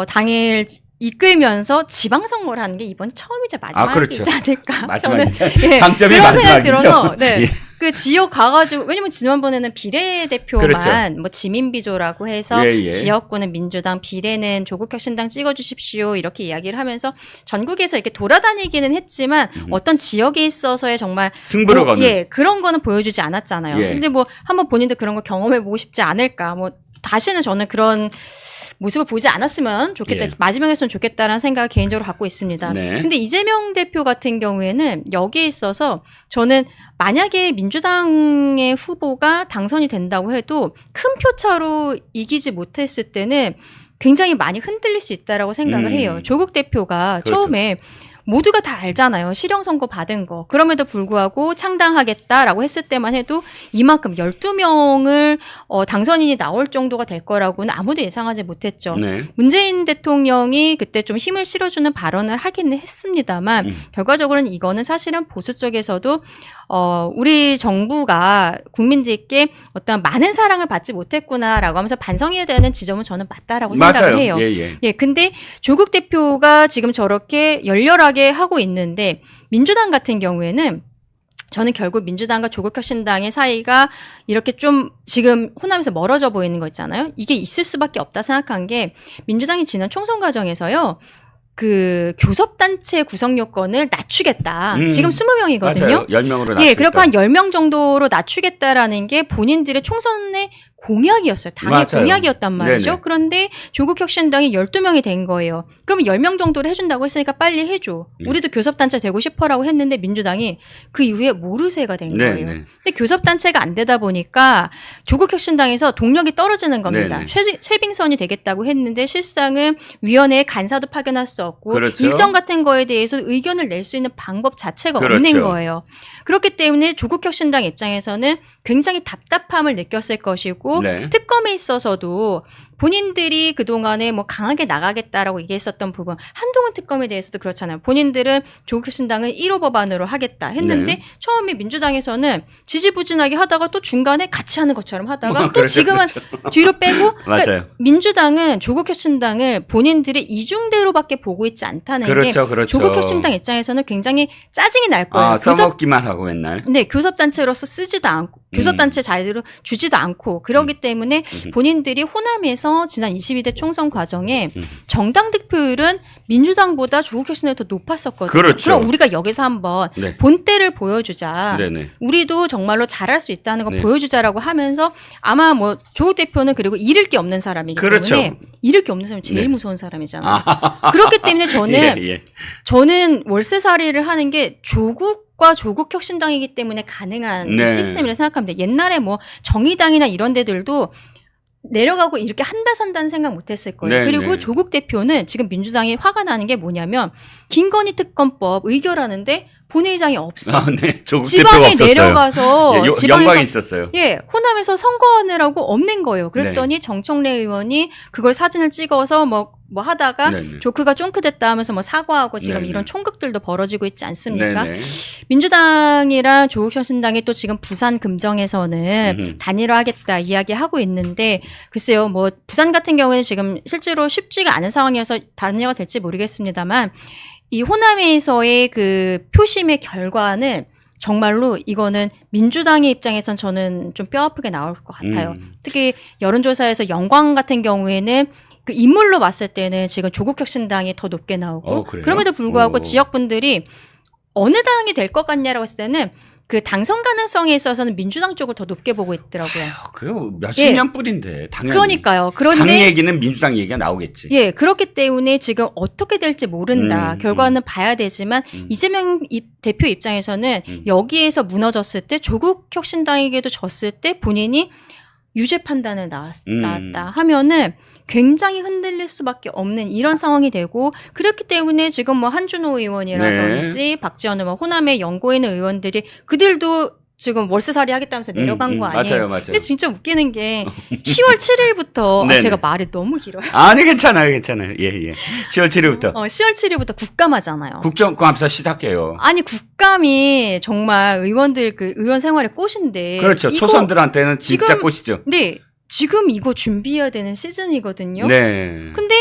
당을 이끌면서 지방선거를 하는 게 이번 처음이자 마지막이지 그렇죠. 않을까. 저는 마지막이죠. 당점이 그런 생각이 마지막이죠. 들어서 네. 예. 그 지역 가가지고 왜냐면 지난번에는 비례대표만 그렇죠. 뭐 지민비조라고 해서 예, 예. 지역구는 민주당, 비례는 조국혁신당 찍어주십시오 이렇게 이야기를 하면서 전국에서 이렇게 돌아다니기는 했지만 어떤 지역에 있어서의 정말 승부를 거는. 그런 거는 보여주지 않았잖아요. 예. 근데 뭐 한번 본인도 그런 거 경험해보고 싶지 않을까. 뭐 다시는 저는 그런 모습을 보지 않았으면 좋겠다. 예. 마지막이었으면 좋겠다라는 생각을 개인적으로 갖고 있습니다. 네. 근데 이재명 대표 같은 경우에는 여기에 있어서 저는 만약에 민주당의 후보가 당선이 된다고 해도 큰 표차로 이기지 못했을 때는 굉장히 많이 흔들릴 수 있다라고 생각을 해요. 조국 대표가 그렇죠. 처음에 모두가 다 알잖아요. 실형 선고 받은 거. 그럼에도 불구하고 창당하겠다라고 했을 때만 해도 이만큼 12명을 당선인이 나올 정도가 될 거라고는 아무도 예상하지 못했죠. 네. 문재인 대통령이 그때 좀 힘을 실어주는 발언을 하기는 했습니다만 결과적으로는 이거는 사실은 보수 쪽에서도 우리 정부가 국민들께 어떤 많은 사랑을 받지 못했구나라고 하면서 반성해야 되는 지점은 저는 맞다라고 생각을 맞아요. 해요. 예. 예, 근데 조국 대표가 지금 저렇게 열렬하게 하고 있는데 민주당 같은 경우에는 저는 결국 민주당과 조국혁신당의 사이가 이렇게 좀 지금 호남에서 멀어져 보이는 거 있잖아요. 이게 있을 수밖에 없다 생각한 게 민주당이 지난 총선 과정에서요. 그 교섭단체 구성 요건을 낮추겠다. 지금 20명이거든요. 맞아요. 10명으로 낮추겠다. 예, 그래서 한 10명 정도로 낮추겠다라는 게 본인들의 총선의 공약이었어요. 당의 맞아요. 공약이었단 말이죠. 네네. 그런데 조국혁신당이 12명이 된 거예요. 그러면 10명 정도를 해준다고 했으니까 빨리 해줘. 우리도 교섭단체 되고 싶어라고 했는데 민주당이 그 이후에 모르쇠가 된 거예요. 네네. 근데 교섭단체가 안 되다 보니까 조국혁신당에서 동력이 떨어지는 겁니다. 네네. 최빙선이 되겠다고 했는데 실상은 위원회에 간사도 파견할 수 없고 그렇죠. 일정 같은 거에 대해서 의견을 낼 수 있는 방법 자체가 그렇죠. 없는 거예요. 그렇기 때문에 조국혁신당 입장에서는 굉장히 답답함을 느꼈을 것이고 네. 특검에 있어서도 본인들이 그동안에 뭐 강하게 나가겠다라고 얘기했었던 부분 한동훈 특검에 대해서도 그렇잖아요. 본인들은 조국혁신당을 1호 법안으로 하겠다 했는데 네. 처음에 민주당에서는 지지부진하게 하다가 또 중간에 같이 하는 것처럼 하다가 또 그렇죠, 지금은 그렇죠. 뒤로 빼고 그러니까 맞아요. 민주당은 조국혁신당을 본인들의 이중대로밖에 보고 있지 않다는 게 그렇죠. 그렇죠. 조국혁신당 입장에서는 굉장히 짜증이 날 거예요. 아, 써먹기만 하고 맨날. 네, 교섭단체로서 쓰지도 않고, 교섭단체 자리로 주지도 않고, 그러기 때문에 본인들이 호남에서 지난 22대 총선 과정에 정당 득표율은 민주당보다 조국혁신당이 더 높았었거든요. 그렇죠. 그럼 우리가 여기서 한번 네. 본때를 보여주자. 네네. 우리도 정말로 잘할 수 있다는 거 네. 보여주자라고 하면서 아마 뭐 조국 대표는 그리고 잃을 게 없는 사람이기 그렇죠. 때문에 잃을 게 없는 사람이 제일 네. 무서운 사람이잖아요. 그렇기 때문에 저는 예. 저는 월세살이를 하는 게 조국과 조국혁신당이기 때문에 가능한 네. 시스템이라고 생각합니다. 옛날에 뭐 정의당이나 이런 데들도 내려가고 이렇게 한다 산다는 생각 못했을 거예요. 네, 그리고 네. 조국 대표는 지금 민주당이 화가 나는 게 뭐냐면 김건희 특검법 의결하는데 본회의장이 없어. 아, 네. 조국 대표가 지방에 없었어요. 내려가서 예, 지방에서 영광이 있었어요. 예, 호남에서 선거하느라고 없는 거예요. 그랬더니 정청래 의원이 그걸 사진을 찍어서 뭐 하다가 네네. 조크가 쫑크됐다 하면서 뭐 사과하고 지금 네네. 이런 총극들도 벌어지고 있지 않습니까? 네네. 민주당이랑 조국혁신당이 또 지금 부산 금정에서는 음흠. 단일화하겠다 이야기하고 있는데 글쎄요, 뭐 부산 같은 경우에는 지금 실제로 쉽지가 않은 상황이어서 단일화가 될지 모르겠습니다만 이 호남에서의 그 표심의 결과는 정말로 이거는 민주당의 입장에선 저는 좀 뼈아프게 나올 것 같아요. 특히 여론조사에서 영광 같은 경우에는 그 인물로 봤을 때는 지금 조국혁신당이 더 높게 나오고 그래요? 그럼에도 불구하고 오. 지역분들이 어느 당이 될 것 같냐라고 했을 때는 그 당선 가능성에 있어서는 민주당 쪽을 더 높게 보고 있더라고요. 그거 몇십 예. 년 뿌린데 당연히. 그러니까요. 당 그런데 얘기는 민주당 얘기가 나오겠지. 예, 그렇기 때문에 지금 어떻게 될지 모른다. 결과는 봐야 되지만 이재명 대표 입장에서는 여기에서 무너졌을 때 조국 혁신당에게도 졌을 때 본인이 유죄 판단을 나왔다 하면은 굉장히 흔들릴 수밖에 없는 이런 상황이 되고 그렇기 때문에 지금 뭐 한준호 의원이라든지 박지원 의원, 호남의 연고에 있는 의원들이 그들도 지금 월세살이 하겠다면서 내려간 거 아니에요? 맞아요. 근데 진짜 웃기는 게 10월 7일부터 네네. 제가 말이 너무 길어요. 아니 괜찮아요. 예. 10월 7일부터 10월 7일부터 국감하잖아요. 국정감사 시작해요. 아니 국감이 정말 의원들 그 의원 생활의 꽃인데 그렇죠. 이거- 초선들한테는 진짜 지금- 꽃이죠. 네, 지금 이거 준비해야 되는 시즌이거든요. 네. 근데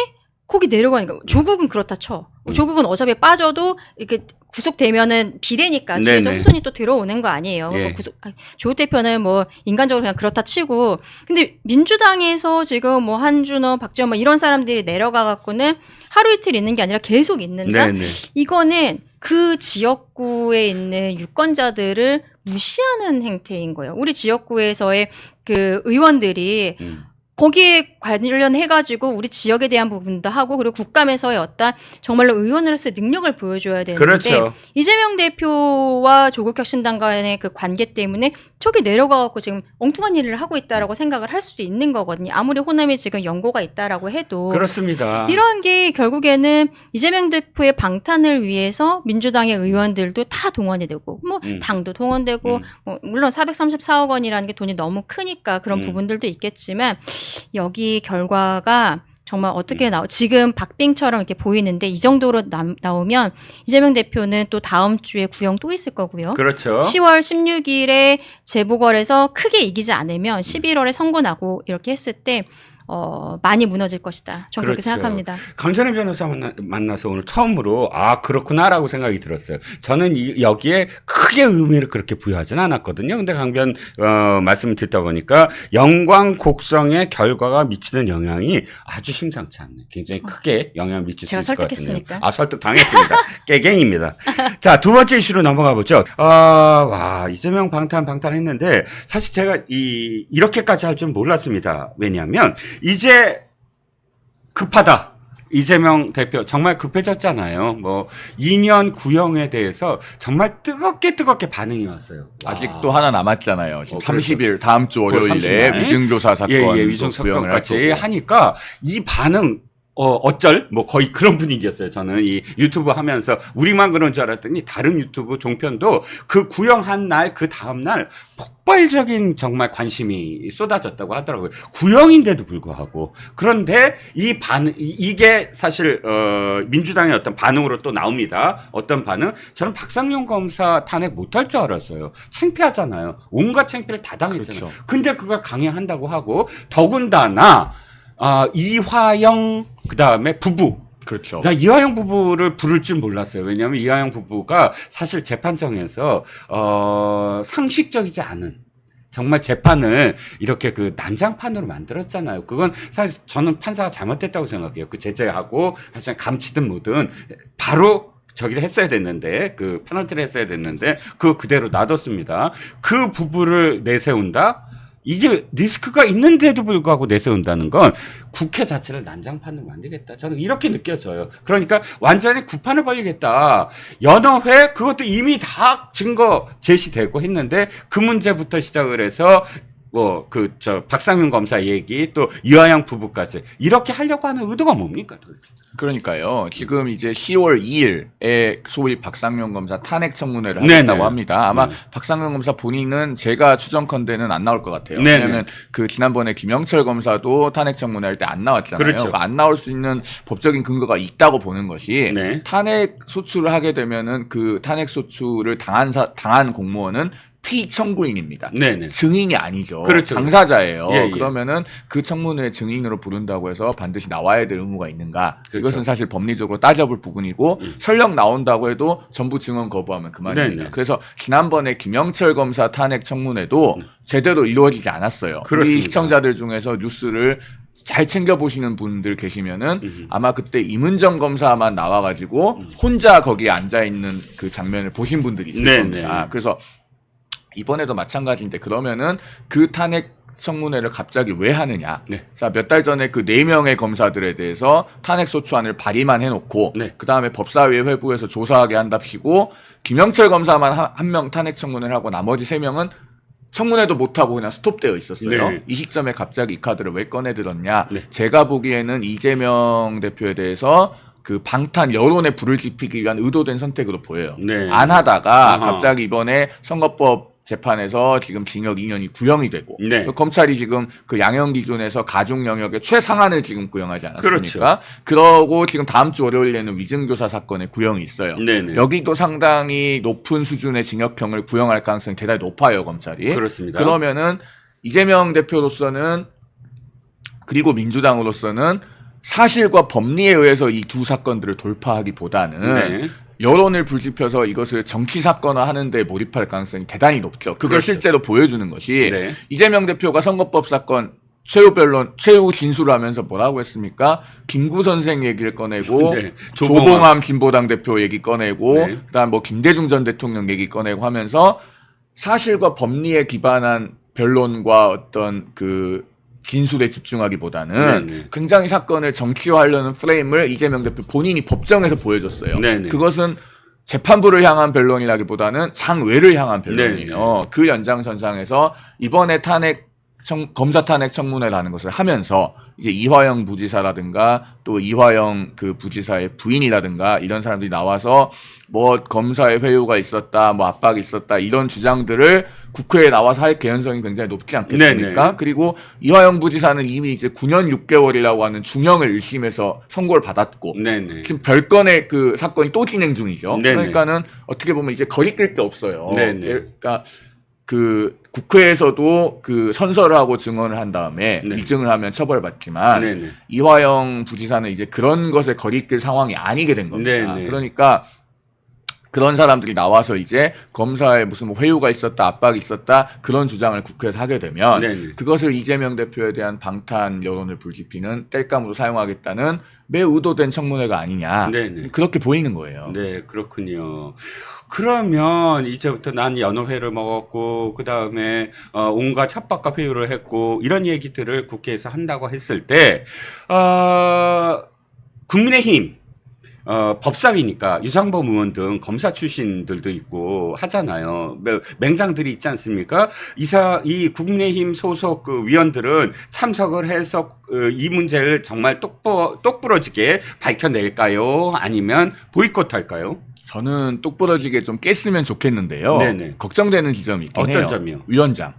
거기 내려가니까 조국은 그렇다 쳐. 조국은 어차피 빠져도 이렇게 구속되면은 비례니까 뒤에서 네네. 후손이 또 들어오는 거 아니에요. 예. 조국 대표는 뭐 인간적으로 그냥 그렇다 치고 근데 민주당에서 지금 뭐 한준호, 박지원 뭐 이런 사람들이 내려가 갖고는 하루 이틀 있는 게 아니라 계속 있는다. 네네. 이거는 그 지역구에 있는 유권자들을 무시하는 행태인 거예요. 우리 지역구에서의 그 의원들이 거기에 관련해가지고 우리 지역에 대한 부분도 하고 그리고 국감에서의 어떤 정말로 의원으로서의 능력을 보여줘야 되는데 그렇죠. 이재명 대표와 조국혁신당 간의 그 관계 때문에 촉이 내려가갖고 지금 엉뚱한 일을 하고 있다라고 생각을 할 수도 있는 거거든요. 아무리 호남에 지금 연고가 있다라고 해도 그렇습니다. 이런 게 결국에는 이재명 대표의 방탄을 위해서 민주당의 의원들도 다 동원이 되고 뭐 당도 동원되고 뭐 물론 434억 원이라는 게 돈이 너무 크니까 그런 부분들도 있겠지만 여기 결과가 정말 어떻게 지금 박빙처럼 이렇게 보이는데 이 정도로 나오면 이재명 대표는 또 다음 주에 구형 또 있을 거고요. 그렇죠. 10월 16일에 재보궐에서 크게 이기지 않으면 11월에 선고 나고 이렇게 했을 때 많이 무너질 것이다. 저는 그렇게 그렇죠. 생각합니다. 강전혜 변호사 만나서 오늘 처음으로 아 그렇구나라고 생각이 들었어요. 저는 여기에 크게 의미를 그렇게 부여하진 않았거든요. 근데 강변 말씀을 듣다 보니까 영광 곡성의 결과가 미치는 영향이 아주 심상치 않네. 굉장히 크게 영향을 미칠 수 있을 것 같아요. 제가 설득했습니까? 아 설득 당했습니다. 깨갱입니다. 자, 두 번째 이슈로 넘어가 보죠. 와 이재명 방탄했는데 사실 제가 이렇게까지 할 줄 몰랐습니다. 왜냐하면 이제 급하다. 이재명 대표 정말 급해졌잖아요. 뭐 2년 구형에 대해서 정말 뜨겁게 반응이 왔어요. 아직도 하나 남았잖아요. 지금 30일 그렇죠. 다음 주 월요일에 30일. 위증조사 사건 위증사건까지 하니까 이 반응 어쩔? 뭐 거의 그런 분위기였어요. 저는 이 유튜브 하면서 우리만 그런 줄 알았더니 다른 유튜브 종편도 그 구형한 날, 그 다음날 폭발적인 정말 관심이 쏟아졌다고 하더라고요. 구형인데도 불구하고. 그런데 이게 사실, 민주당의 어떤 반응으로 또 나옵니다. 어떤 반응? 저는 박상용 검사 탄핵 못할 줄 알았어요. 창피하잖아요. 온갖 창피를 다 당했잖아요. 그렇죠. 근데 그걸 강행한다고 하고, 더군다나, 이화영 그다음에 부부. 그렇죠. 나 이화영 부부를 부를 줄 몰랐어요. 왜냐하면 이화영 부부가 사실 재판정에서 상식적이지 않은 정말 재판을 이렇게 그 난장판으로 만들었잖아요. 그건 사실 저는 판사가 잘못됐다고 생각해요. 그 제재하고 사실 감치든 뭐든 바로 저기를 했어야 됐는데 그 페널티를 했어야 됐는데 그대로 놔뒀습니다. 그 부부를 내세운다? 이게 리스크가 있는데도 불구하고 내세운다는 건 국회 자체를 난장판으로 만들겠다. 저는 이렇게 느껴져요. 그러니까 완전히 구판을 벌리겠다. 연어회 그것도 이미 다 증거 제시되고 했는데 그 문제부터 시작을 해서 박상윤 검사 얘기 또 이화영 부부까지 이렇게 하려고 하는 의도가 뭡니까 도대체? 그러니까요. 지금 이제 10월 2일에 소위 박상용 검사 탄핵 청문회를 네네. 하겠다고 합니다. 아마 박상용 검사 본인은 제가 추정컨대는 안 나올 것 같아요. 네네. 왜냐하면 그 지난번에 김영철 검사도 탄핵 청문회 할 때 안 나왔잖아요. 그렇죠. 그러니까 안 나올 수 있는 법적인 근거가 있다고 보는 것이 네. 탄핵 소추를 하게 되면은 그 탄핵 소추를 당한 공무원은 피청구인입니다. 네네. 증인이 아니죠. 그렇죠. 당사자예요. 예, 예. 그러면은 그 청문회 증인으로 부른다고 해서 반드시 나와야 될 의무가 있는가? 그렇죠. 이것은 사실 법리적으로 따져볼 부분이고 설령 나온다고 해도 전부 증언 거부하면 그만입니다. 네네. 그래서 지난번에 김영철 검사 탄핵 청문회도 제대로 이루어지지 않았어요. 그렇습니다. 우리 시청자들 중에서 뉴스를 잘 챙겨보시는 분들 계시면은 아마 그때 임은정 검사만 나와가지고 혼자 거기에 앉아있는 그 장면을 보신 분들이 있을 네네. 겁니다. 그래서 이번에도 마찬가지인데 그러면은 그 탄핵 청문회를 갑자기 왜 하느냐. 네. 자, 몇 달 전에 그 4명의 검사들에 대해서 탄핵 소추안을 발의만 해놓고 네. 그 다음에 법사위에 회부해서 조사하게 한답시고 김영철 검사만 한 명 탄핵 청문회를 하고 나머지 3명은 청문회도 못하고 그냥 스톱되어 있었어요. 네. 이 시점에 갑자기 이 카드를 왜 꺼내들었냐. 네. 제가 보기에는 이재명 대표에 대해서 그 방탄 여론에 불을 지피기 위한 의도된 선택으로 보여요. 네. 안 하다가 아하. 갑자기 이번에 선거법 재판에서 지금 징역 2년이 구형이 되고 네. 검찰이 지금 그 양형 기준에서 가중 영역의 최상한을 지금 구형하지 않았습니까? 그렇죠. 그러고 지금 다음 주 월요일에는 위증조사 사건에 구형이 있어요. 네네. 여기도 상당히 높은 수준의 징역형을 구형할 가능성이 대단히 높아요, 검찰이. 그렇습니다. 그러면은 이재명 대표로서는 그리고 민주당으로서는 사실과 법리에 의해서 이 두 사건들을 돌파하기보다는 네. 여론을 불지펴서 이것을 정치 사건화 하는 데 몰입할 가능성이 대단히 높죠. 그걸 그렇죠. 실제로 보여주는 것이 네. 이재명 대표가 선거법 사건 최후 진술을 하면서 뭐라고 했습니까? 김구 선생 얘기를 꺼내고 네. 조봉암 진보당 대표 얘기 꺼내고 네. 그다음 뭐 김대중 전 대통령 얘기 꺼내고 하면서 사실과 법리에 기반한 변론과 어떤 그 진술에 집중하기보다는 네네. 굉장히 사건을 정치화하려는 프레임을 이재명 대표 본인이 법정에서 보여줬어요. 네네. 그것은 재판부를 향한 변론이라기보다는 장외를 향한 변론이에요. 네네. 그 연장선상에서 이번에 검사 탄핵 청문회라는 것을 하면서 이제 이화영 부지사라든가 또 이화영 그 부지사의 부인이라든가 이런 사람들이 나와서 뭐 검사의 회유가 있었다, 뭐 압박이 있었다 이런 주장들을 국회에 나와서 할 개연성이 굉장히 높지 않겠습니까? 네네. 그리고 이화영 부지사는 이미 이제 9년 6개월이라고 하는 중형을 1심에서 선고를 받았고 네네. 지금 별건의 그 사건이 또 진행 중이죠. 네네. 그러니까는 어떻게 보면 이제 거리낄 게 없어요. 네네. 그러니까 그 국회에서도 그 선서를 하고 증언을 한 다음에 네. 입증을 하면 처벌받지만 네네. 이화영 부지사는 이제 그런 것에 거리낄 상황이 아니게 된 겁니다. 네네. 그러니까 그런 사람들이 나와서 이제 검사에 무슨 뭐 회유가 있었다, 압박이 있었다 그런 주장을 국회에서 하게 되면 네네. 그것을 이재명 대표에 대한 방탄 여론을 불지피는 땔감으로 사용하겠다는 매우 의도된 청문회가 아니냐 네네. 그렇게 보이는 거예요. 네, 그렇군요. 그러면 이제부터 난 연어회를 먹었고 그 다음에 온갖 협박과 회유를 했고 이런 얘기들을 국회에서 한다고 했을 때 국민의힘 법사위니까 유상범 의원 등 검사 출신들도 있고 하잖아요. 맹장들이 있지 않습니까? 이 국민의힘 소속 그 위원들은 참석을 해서 이 문제를 정말 똑부러지게 밝혀낼까요? 아니면 보이콧할까요? 저는 똑부러지게 좀 깼으면 좋겠는데요. 네네. 걱정되는 지점이 있긴 해요. 어떤 점이요? 위원장.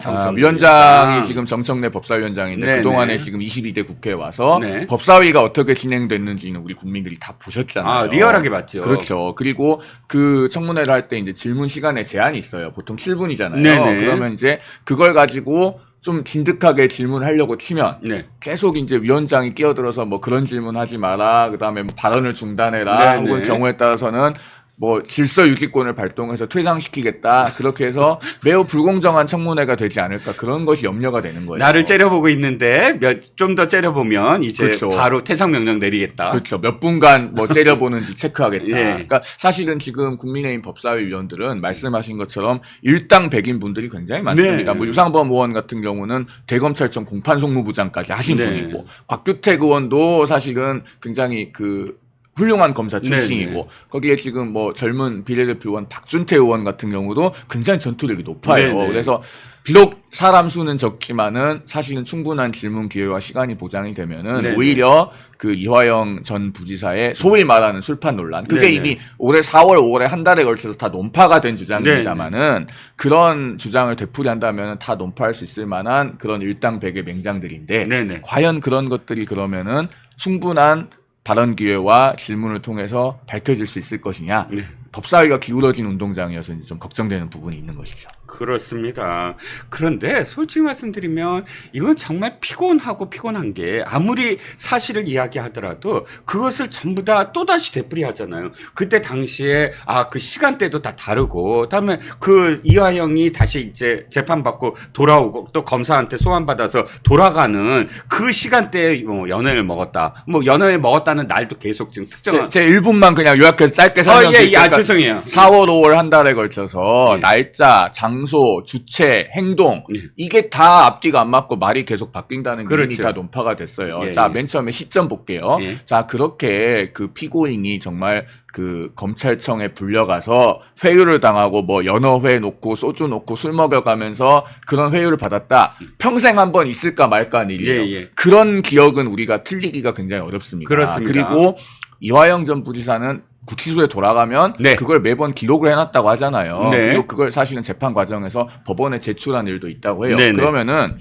정청래 위원장이 지금 정청래 법사위원장인데 네네. 그동안에 지금 22대 국회에 와서 네. 법사위가 어떻게 진행됐는지는 우리 국민들이 다 보셨잖아요. 리얼하게 봤죠. 그렇죠. 그리고 그 청문회를 할 때 이제 질문 시간에 제한이 있어요. 보통 7분이잖아요. 네네. 그러면 이제 그걸 가지고 좀 진득하게 질문하려고 치면 네. 계속 이제 위원장이 끼어들어서 뭐 그런 질문 하지 마라. 그다음에 뭐 발언을 중단해라. 네네. 혹은 경우에 따라서는 뭐 질서 유지권을 발동해서 퇴장시키겠다. 그렇게 해서 매우 불공정한 청문회가 되지 않을까 그런 것이 염려가 되는 거예요. 나를 째려보고 있는데 좀 더 째려보면 이제 그렇죠. 바로 퇴장 명령 내리겠다. 그렇죠. 몇 분간 뭐 째려보는지 체크하겠다. 예. 그러니까 사실은 지금 국민의힘 법사위 위원들은 말씀하신 것처럼 일당 백인 분들이 굉장히 많습니다. 네. 뭐 유상범 의원 같은 경우는 대검찰청 공판송무부장까지 하신 네. 분이고 곽규택 의원도 사실은 굉장히 그 훌륭한 검사 출신이고 네네. 거기에 지금 뭐 젊은 비례대표 의원 박준태 의원 같은 경우도 굉장히 전투력이 높아요. 네네. 그래서 비록 사람 수는 적지만은 사실은 충분한 질문 기회와 시간이 보장이 되면은 네네. 오히려 그 이화영 전 부지사의 소위 말하는 술판 논란 그게 네네. 이미 올해 4월, 5월에 한 달에 걸쳐서 다 논파가 된 주장입니다만은 그런 주장을 되풀이한다면 다 논파할 수 있을 만한 그런 일당백의 맹장들인데 네네. 과연 그런 것들이 그러면은 충분한 발언 기회와 질문을 통해서 밝혀질 수 있을 것이냐. 네. 법사위가 기울어진 운동장이어서 이제 좀 걱정되는 부분이 있는 것이죠. 그렇습니다. 그런데 솔직히 말씀드리면 이건 정말 피곤한 게 아무리 사실을 이야기하더라도 그것을 전부 다 또다시 되풀이하잖아요. 그때 당시에 그 시간대도 다 다르고 그다음에 그 이화영이 다시 이제 재판받고 돌아오고 또 검사한테 소환받아서 돌아가는 그 시간대에 뭐 연회를 먹었다. 뭐 연회를 먹었다는 날도 계속 지금 특정한 제 1분만 그냥 요약해서 짧게 설명드릴게요. 죄송해요. 4월, 5월 한 달에 걸쳐서 네. 날짜, 장소, 주체, 행동 네. 이게 다 앞뒤가 안 맞고 말이 계속 바뀐다는 게 이미 그렇죠. 다 논파가 됐어요. 예, 자, 예. 맨 처음에 시점 볼게요. 예. 자, 그렇게 그 피고인이 정말 그 검찰청에 불려가서 회유를 당하고 뭐 연어회 놓고 소주 놓고 술 먹여가면서 그런 회유를 받았다. 평생 한 번 있을까 말까 한 일이에요. 예, 예. 그런 기억은 우리가 틀리기가 굉장히 어렵습니다. 그렇습니다. 그리고 이화영 전 부지사는 구치소에 돌아가면 네. 그걸 매번 기록을 해놨다고 하잖아요. 네. 그리고 그걸 사실은 재판 과정에서 법원에 제출한 일도 있다고 해요. 네네. 그러면은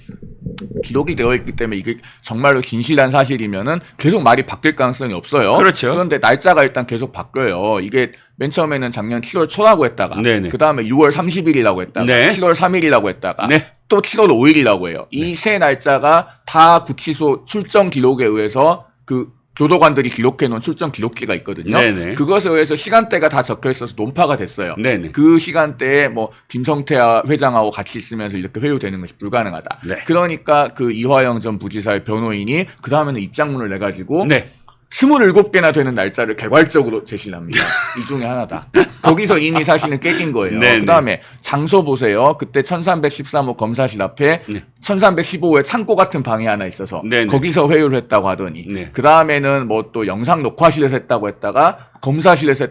기록이 되어 있기 때문에 이게 정말로 진실한 사실이면은 계속 말이 바뀔 가능성이 없어요. 그렇죠. 그런데 날짜가 일단 계속 바뀌어요. 이게 맨 처음에는 작년 7월 초라고 했다가 네네. 그 다음에 6월 30일이라고 했다가 네. 7월 3일이라고 했다가 네. 또 7월 5일이라고 해요. 이 세 날짜가 다 구치소 출정 기록에 의해서 그 교도관들이 기록해 놓은 출정 기록지가 있거든요. 네네. 그것에 의해서 시간대가 다 적혀 있어서 논파가 됐어요. 네네. 그 시간대에 뭐 김성태 회장하고 같이 있으면서 이렇게 회유되는 것이 불가능하다. 네. 그러니까 그 이화영 전 부지사의 변호인이 그 다음에는 입장문을 내가지고 네. 27개나 되는 날짜를 개괄적으로 제시를 합니다. 이 중에 하나다. 거기서 이미 사실은 깨진 거예요. 네네. 그 다음에 장소 보세요. 그때 1313호 검사실 앞에 네. 1315에 창고 같은 방이 하나 있어서 네네. 거기서 회유를 했다고 하더니 네. 그 다음에는 뭐 또 영상 녹화실에서 했다고 했다가 검사실에서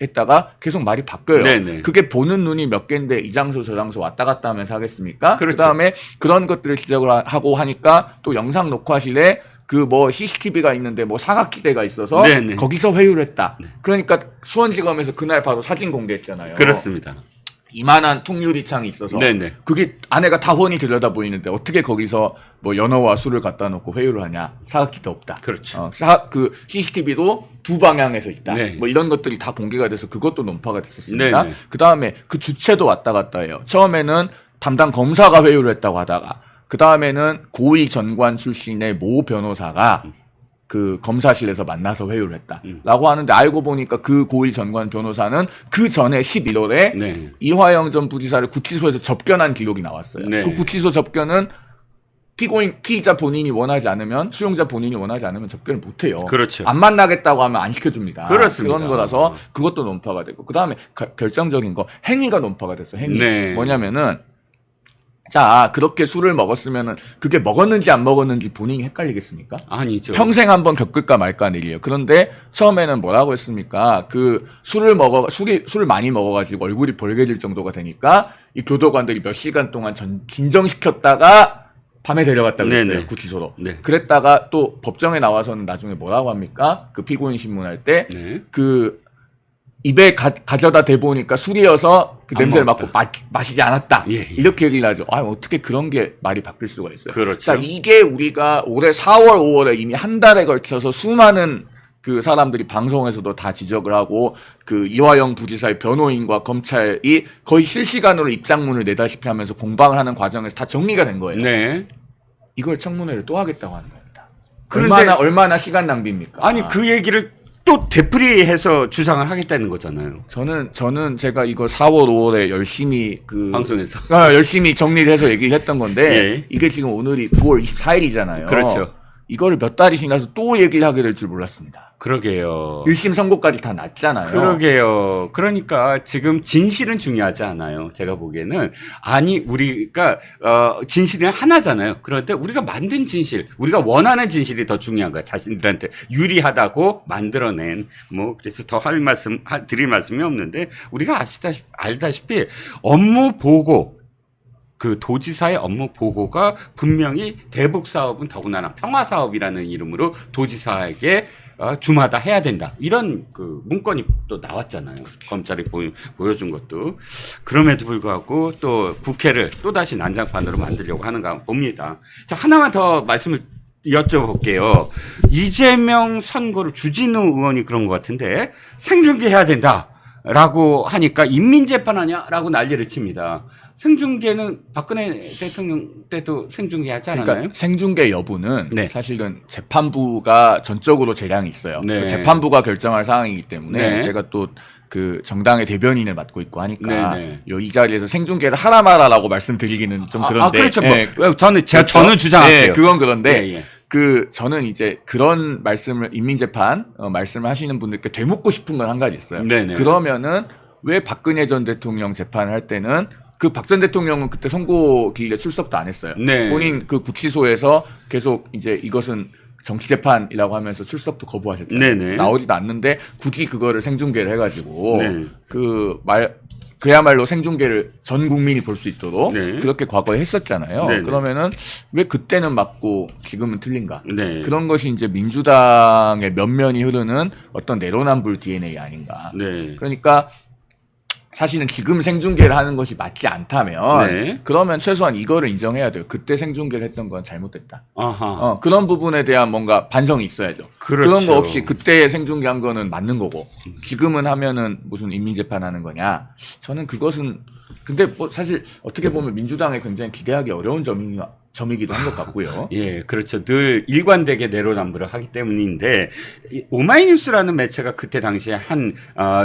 했다가 계속 말이 바뀌어요. 네네. 그게 보는 눈이 몇 개인데 이 장소 저 장소 왔다 갔다 하면서 하겠습니까? 그렇죠. 그다음에 그런 것들을 지적을 하고 하니까 또 영상 녹화실에 그 뭐 CCTV가 있는데 뭐 사각지대가 있어서 네네. 거기서 회유를 했다. 그러니까 수원지검에서 그날 바로 사진 공개했잖아요. 그렇습니다. 이만한 퉁유리창이 있어서 네네. 그게 안에가 다 훤히 들여다 보이는데 어떻게 거기서 뭐 연어와 술을 갖다 놓고 회유를 하냐. 사각지대 없다. 그렇죠. 그 CCTV도 두 방향에서 있다. 네. 뭐 이런 것들이 다 공개가 돼서 그것도 논파가 됐었습니다. 네네. 그 다음에 그 주체도 왔다 갔다 해요. 처음에는 담당 검사가 회유를 했다고 하다가 그 다음에는 고위 전관 출신의 모 변호사가 그 검사실에서 만나서 회유를 했다라고 하는데 알고 보니까 그 고위 전관 변호사는 그 전에 11월에 네. 이화영 전 부지사를 구치소에서 접견한 기록이 나왔어요. 네. 그 구치소 접견은 피의자 본인이 원하지 않으면 수용자 본인이 원하지 않으면 접견을 못해요. 그렇죠. 안 만나겠다고 하면 안 시켜줍니다. 그렇습니다. 그런 거라서 그것도 논파가 됐고 그 다음에 결정적인 거 행위가 논파가 됐어. 행위 네. 뭐냐면은 자 그렇게 술을 먹었으면은 그게 먹었는지 안 먹었는지 본인이 헷갈리겠습니까? 아니죠. 평생 한번 겪을까 말까 하는 일이에요. 그런데 처음에는 뭐라고 했습니까? 그 술을 많이 먹어가지고 얼굴이 벌개질 정도가 되니까 이 교도관들이 몇 시간 동안 진정시켰다가 밤에 데려갔다고 했어요. 네네. 구치소로. 네. 그랬다가 또 법정에 나와서는 나중에 뭐라고 합니까? 그 피고인 신문할 때 네. 그 입에 가져다 대보니까 술이어서 그 안 냄새를 먹었다. 맡고 마시지 않았다. 예, 예. 이렇게 얘기를 하죠. 아, 어떻게 그런 게 말이 바뀔 수가 있어요. 그렇죠. 자, 이게 우리가 올해 4월, 5월에 이미 한 달에 걸쳐서 수많은 그 사람들이 방송에서도 다 지적을 하고 그 이화영 부지사의 변호인과 검찰이 거의 실시간으로 입장문을 내다시피 하면서 공방을 하는 과정에서 다 정리가 된 거예요. 네. 이걸 청문회를 또 하겠다고 하는 겁니다. 그런데 얼마나 시간 낭비입니까? 아니 그 얘기를 또 되풀이해서 주장을 하겠다는 거잖아요. 저는 제가 이거 4월, 5월에 열심히 방송에서. 열심히 정리를 해서 얘기를 했던 건데 예. 이게 지금 오늘이 9월 24일이잖아요. 그렇죠. 이거를 몇 달이 지나서 또 얘기를 하게 될 줄 몰랐습니다. 그러게요. 1심 선고까지 다 났잖아요. 그러게요. 그러니까 지금 진실은 중요하지 않아요. 제가 보기에는 아니 우리가 진실은 하나잖아요. 그런데 우리가 만든 진실, 우리가 원하는 진실이 더 중요한 거야. 자신들한테 유리하다고 만들어낸 뭐 그래서 더 드릴 말씀이 없는데 우리가 알다시피 업무 보고 그 도지사의 업무 보고가 분명히 대북 사업은 더군다나 평화 사업이라는 이름으로 도지사에게 주마다 해야 된다. 이런 그 문건이 또 나왔잖아요. 검찰이 보여준 것도. 그럼에도 불구하고 또 국회를 또다시 난장판으로 만들려고 하는가 봅니다. 자, 하나만 더 말씀을 여쭤볼게요. 이재명 선거를 주진우 의원이 그런 것 같은데 생중계해야 된다라고 하니까 인민재판하냐라고 난리를 칩니다. 생중계는 박근혜 대통령 때도 생중계하지 않았나요? 그러니까 생중계 여부는 네. 사실은 재판부가 전적으로 재량이 있어요. 네. 그 재판부가 결정할 사항이기 때문에 네. 제가 또 그 정당의 대변인을 맡고 있고 하니까 네, 네. 이 자리에서 생중계를 하라 마라라고 말씀드리기는 좀 그런데 그렇죠. 예, 저는 그렇죠? 주장할게요. 예, 그건 그런데 예, 예. 저는 이제 그런 말씀을 인민재판 말씀을 하시는 분들께 되묻고 싶은 건 한 가지 있어요. 네네. 그러면은 왜 박근혜 전 대통령 재판을 할 때는 그 박 전 대통령은 그때 선고 기일에 출석도 안 했어요. 네. 본인 그 구치소에서 계속 이제 이것은 정치 재판이라고 하면서 출석도 거부하셨잖아요. 네네. 나오지도 않는데 굳이 그거를 생중계를 해가지고 네. 그야말로 생중계를 전 국민이 볼 수 있도록 네. 그렇게 과거에 했었잖아요. 네네. 그러면은 왜 그때는 맞고 지금은 틀린가? 네. 그런 것이 이제 민주당의 면면이 흐르는 어떤 내로남불 DNA 아닌가? 네. 그러니까 사실은 지금 생중계를 하는 것이 맞지 않다면 네. 그러면 최소한 이거를 인정해야 돼요. 그때 생중계를 했던 건 잘못됐다. 아하. 그런 부분에 대한 뭔가 반성이 있어야죠. 그렇죠. 그런 거 없이 그때 생중계한 거는 맞는 거고 지금은 하면은 무슨 인민재판 하는 거냐. 저는 그것은 근데 뭐 사실 어떻게 보면 민주당에 굉장히 기대하기 어려운 점이기도 한 것 같고요. 예, 그렇죠. 늘 일관되게 내로남불을 하기 때문인데 오마이뉴스라는 매체가 그때 당시에 한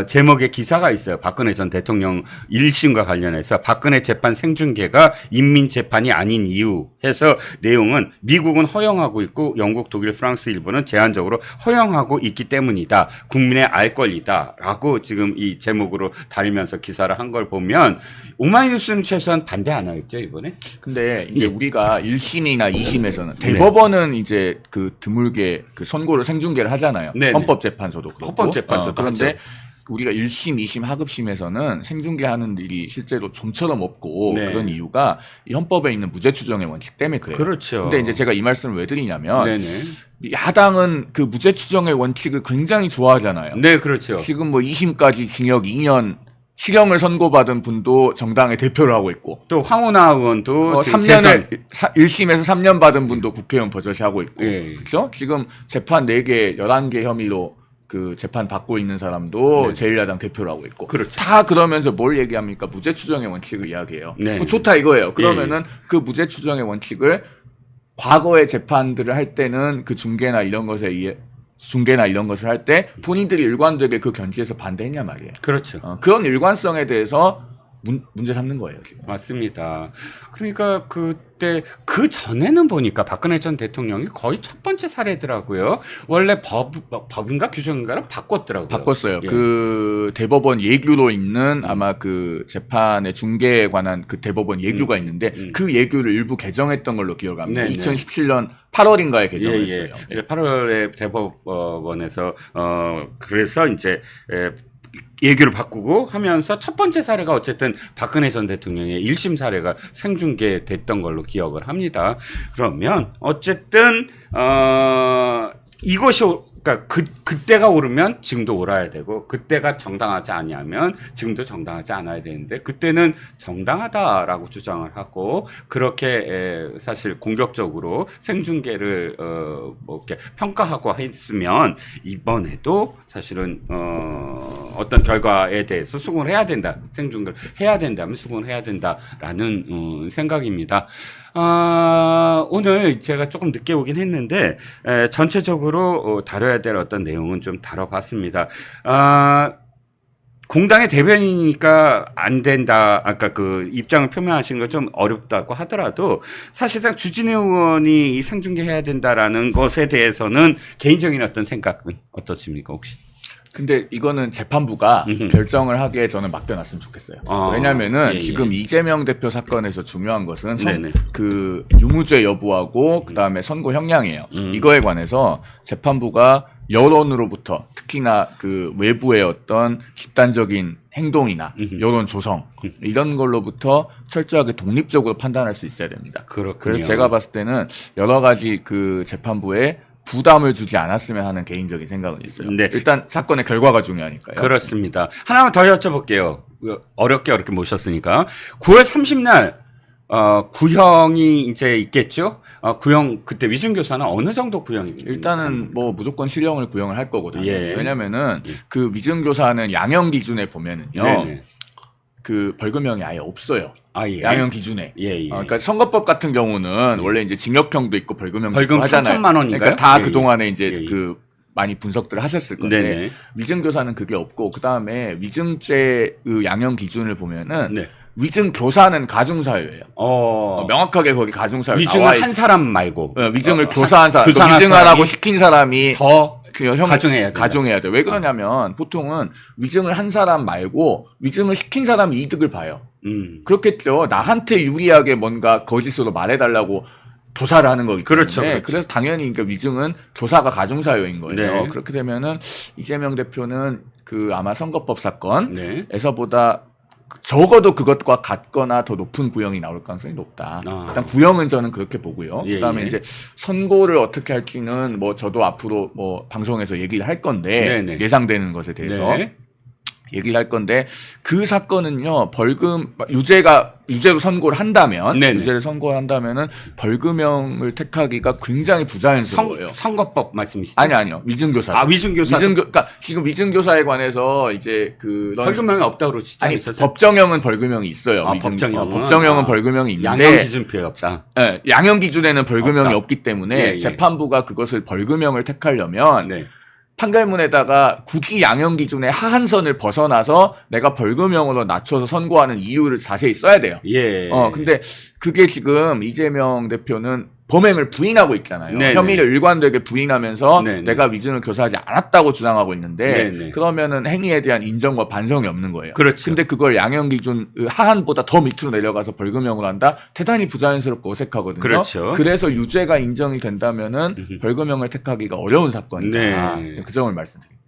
제목의 기사가 있어요. 박근혜 전 대통령 1심과 관련해서 박근혜 재판 생중계가 인민재판이 아닌 이유 해서 내용은 미국은 허용하고 있고 영국, 독일, 프랑스, 일본은 제한적으로 허용하고 있기 때문이다. 국민의 알 권리다라고 지금 이 제목으로 달면서 기사를 한 걸 보면 오마이뉴스는 최소한 반대 안 하겠죠, 이번에? 근데 이제 예. 우리가 아마 1심이나 2심에서는 대법원은 이제 그 드물게 그 선고를 생중계를 하잖아요. 네네. 헌법재판소도 그렇고. 헌법재판소도 그런데 하죠. 우리가 1심, 2심, 하급심에서는 생중계하는 일이 실제로 좀처럼 없고 네. 그런 이유가 이 헌법에 있는 무죄 추정의 원칙 때문에 그래요. 그렇죠. 근데 이제 제가 이 말씀을 왜 드리냐면 네네. 야당은 그 무죄 추정의 원칙을 굉장히 좋아하잖아요. 네, 그렇죠. 지금 뭐 2심까지 징역 2년 실형을 선고받은 분도 정당의 대표를 하고 있고 또 황운하 의원도 지금 3년을 1심에서 3년 받은 분도 국회의원 버젓이 하고 있고 예. 그렇죠? 지금 재판 4개, 11개 혐의로 그 재판 받고 있는 사람도 네. 제1야당 대표를 하고 있고 그렇죠. 다 그러면서 뭘 얘기합니까? 무죄 추정의 원칙을 이야기해요. 네. 좋다 이거예요. 그러면은 그 무죄 추정의 원칙을 과거의 재판들을 할 때는 그 중계나 이런 것에 의해 중계나 이런 것을 할 때 본인들이 일관되게 그 견지에서 반대했냐 말이에요. 그렇죠. 그런 일관성에 대해서 문제 삼는 거예요, 지금. 맞습니다. 그러니까 그때 그 전에는 보니까 박근혜 전 대통령이 거의 첫 번째 사례더라고요. 원래 법인가 규정인가를 바꿨더라고요. 바꿨어요. 예. 그 대법원 예규로 있는 아마 그 재판의 중계에 관한 그 대법원 예규가 있는데 그 예규를 일부 개정했던 걸로 기억합니다. 네네. 2017년 8월인가에 개정을 예, 예. 했어요. 이제 8월에 대법원에서 그래서 이제 얘기를 바꾸고 하면서 첫 번째 사례가 어쨌든 박근혜 전 대통령의 1심 사례가 생중계됐던 걸로 기억을 합니다. 그러면 어쨌든 이것이 그러니까 그때가 오르면 지금도 옳아야 되고 그때가 정당하지 아니하면 지금도 정당하지 않아야 되는데 그때는 정당하다라고 주장을 하고 그렇게 사실 공격적으로 생중계를 뭐 이렇게 평가하고 했으면 이번에도 사실은 어떤 결과에 대해서 수긍을 해야 된다. 생중계를 해야 된다면 수긍을 해야 된다라는 생각입니다. 오늘 제가 조금 늦게 오긴 했는데 전체적으로 다뤄야 될 어떤 내용은 좀 다뤄봤습니다. 공당의 대변인이니까 안 된다. 아까 그 입장을 표명하신 거 좀 어렵다고 하더라도 사실상 주진우 의원이 이 생중계 해야 된다라는 것에 대해서는 개인적인 어떤 생각은 어떻습니까 혹시? 근데 이거는 재판부가 결정을 하기에 저는 맡겨놨으면 좋겠어요. 왜냐면은 예. 지금 이재명 대표 사건에서 중요한 것은 네네. 그 유무죄 여부하고 그다음에 선고 형량이에요. 이거에 관해서 재판부가 여론으로부터 특히나 그 외부의 어떤 집단적인 행동이나 여론 조성 이런 걸로부터 철저하게 독립적으로 판단할 수 있어야 됩니다. 그렇군요. 그래서 제가 봤을 때는 여러 가지 그 재판부에 부담을 주지 않았으면 하는 개인적인 생각은 있어요. 네. 일단 사건의 결과가 중요하니까요. 그렇습니다. 하나만 더 여쭤볼게요. 어렵게 모셨으니까 9월 30날 구형이 이제 있겠죠? 구형 그때 위중교사는 어느 정도 구형이? 일단은 뭐 무조건 실형을 구형을 할 거거든요. 예. 왜냐면은 그 위증교사는 양형 기준에 보면은요. 네네. 그 벌금형이 아예 없어요. 예. 양형 기준에. 예. 그러니까 선거법 같은 경우는 원래 이제 징역형도 있고 벌금형도 벌금 있고 하잖아요. 3천만 원인가요? 그러니까 다 예. 그동안에 이제 예. 그 많이 분석들을 하셨을 건데 네네. 위증교사는 그게 없고 그다음에 위증죄 그 양형 기준을 보면은 네. 위증교사는 가중사유예요. 명확하게 거기 가중사유 위증을 한 사람 말고 위증을 교사한 사람, 교사한 위증하라고 사람이 시킨 사람이 더 그 형 가중해야 된다. 가중해야 돼. 왜 그러냐면 보통은 위증을 한 사람 말고 위증을 시킨 사람이 이득을 봐요. 그렇겠죠. 나한테 유리하게 뭔가 거짓으로 말해달라고 교사를 하는 거기 때문에. 그렇죠. 그래서 당연히 그러니까 위증은 교사가 가중사유인 거예요. 네. 그렇게 되면은 이재명 대표는 그 아마 선거법 사건에서보다 네. 적어도 그것과 같거나 더 높은 구형이 나올 가능성이 높다. 일단 구형은 저는 그렇게 보고요. 예, 그다음에 예. 이제 선고를 어떻게 할지는 뭐 저도 앞으로 뭐 방송에서 얘기를 할 건데 네네. 예상되는 것에 대해서 네. 얘기를 할 건데 그 사건은요 벌금 유죄로 선고를 한다면 네네. 유죄를 선고를 한다면은 벌금형을 택하기가 굉장히 부자연스러워요. 선거법 말씀이시죠? 아니요 위증교사. 위증교사. 그러니까 지금 위증교사에 관해서 이제 그런 벌금형이 없다고 아니 주장했었어요. 법정형은 벌금형이 있어요. 법정형은 벌금형이 있는데 양형 기준표가 없다. 네, 양형 기준에는 벌금형이 없다. 없기 때문에 예, 예. 재판부가 그것을 벌금형을 택하려면 네. 판결문에다가 굳이 양형 기준의 하한선을 벗어나서 내가 벌금형으로 낮춰서 선고하는 이유를 자세히 써야 돼요. 예. 근데 그게 지금 이재명 대표는 범행을 부인하고 있잖아요. 네네. 혐의를 일관되게 부인하면서 네네. 내가 위증을 교사하지 않았다고 주장하고 있는데 네네. 그러면은 행위에 대한 인정과 반성이 없는 거예요. 그렇죠. 근데 그걸 양형 기준 하한보다 더 밑으로 내려가서 벌금형으로 한다? 대단히 부자연스럽고 어색하거든요. 그렇죠. 그래서 유죄가 인정이 된다면은 음흠. 벌금형을 택하기가 어려운 사건이다. 네. 그 점을 말씀드립니다.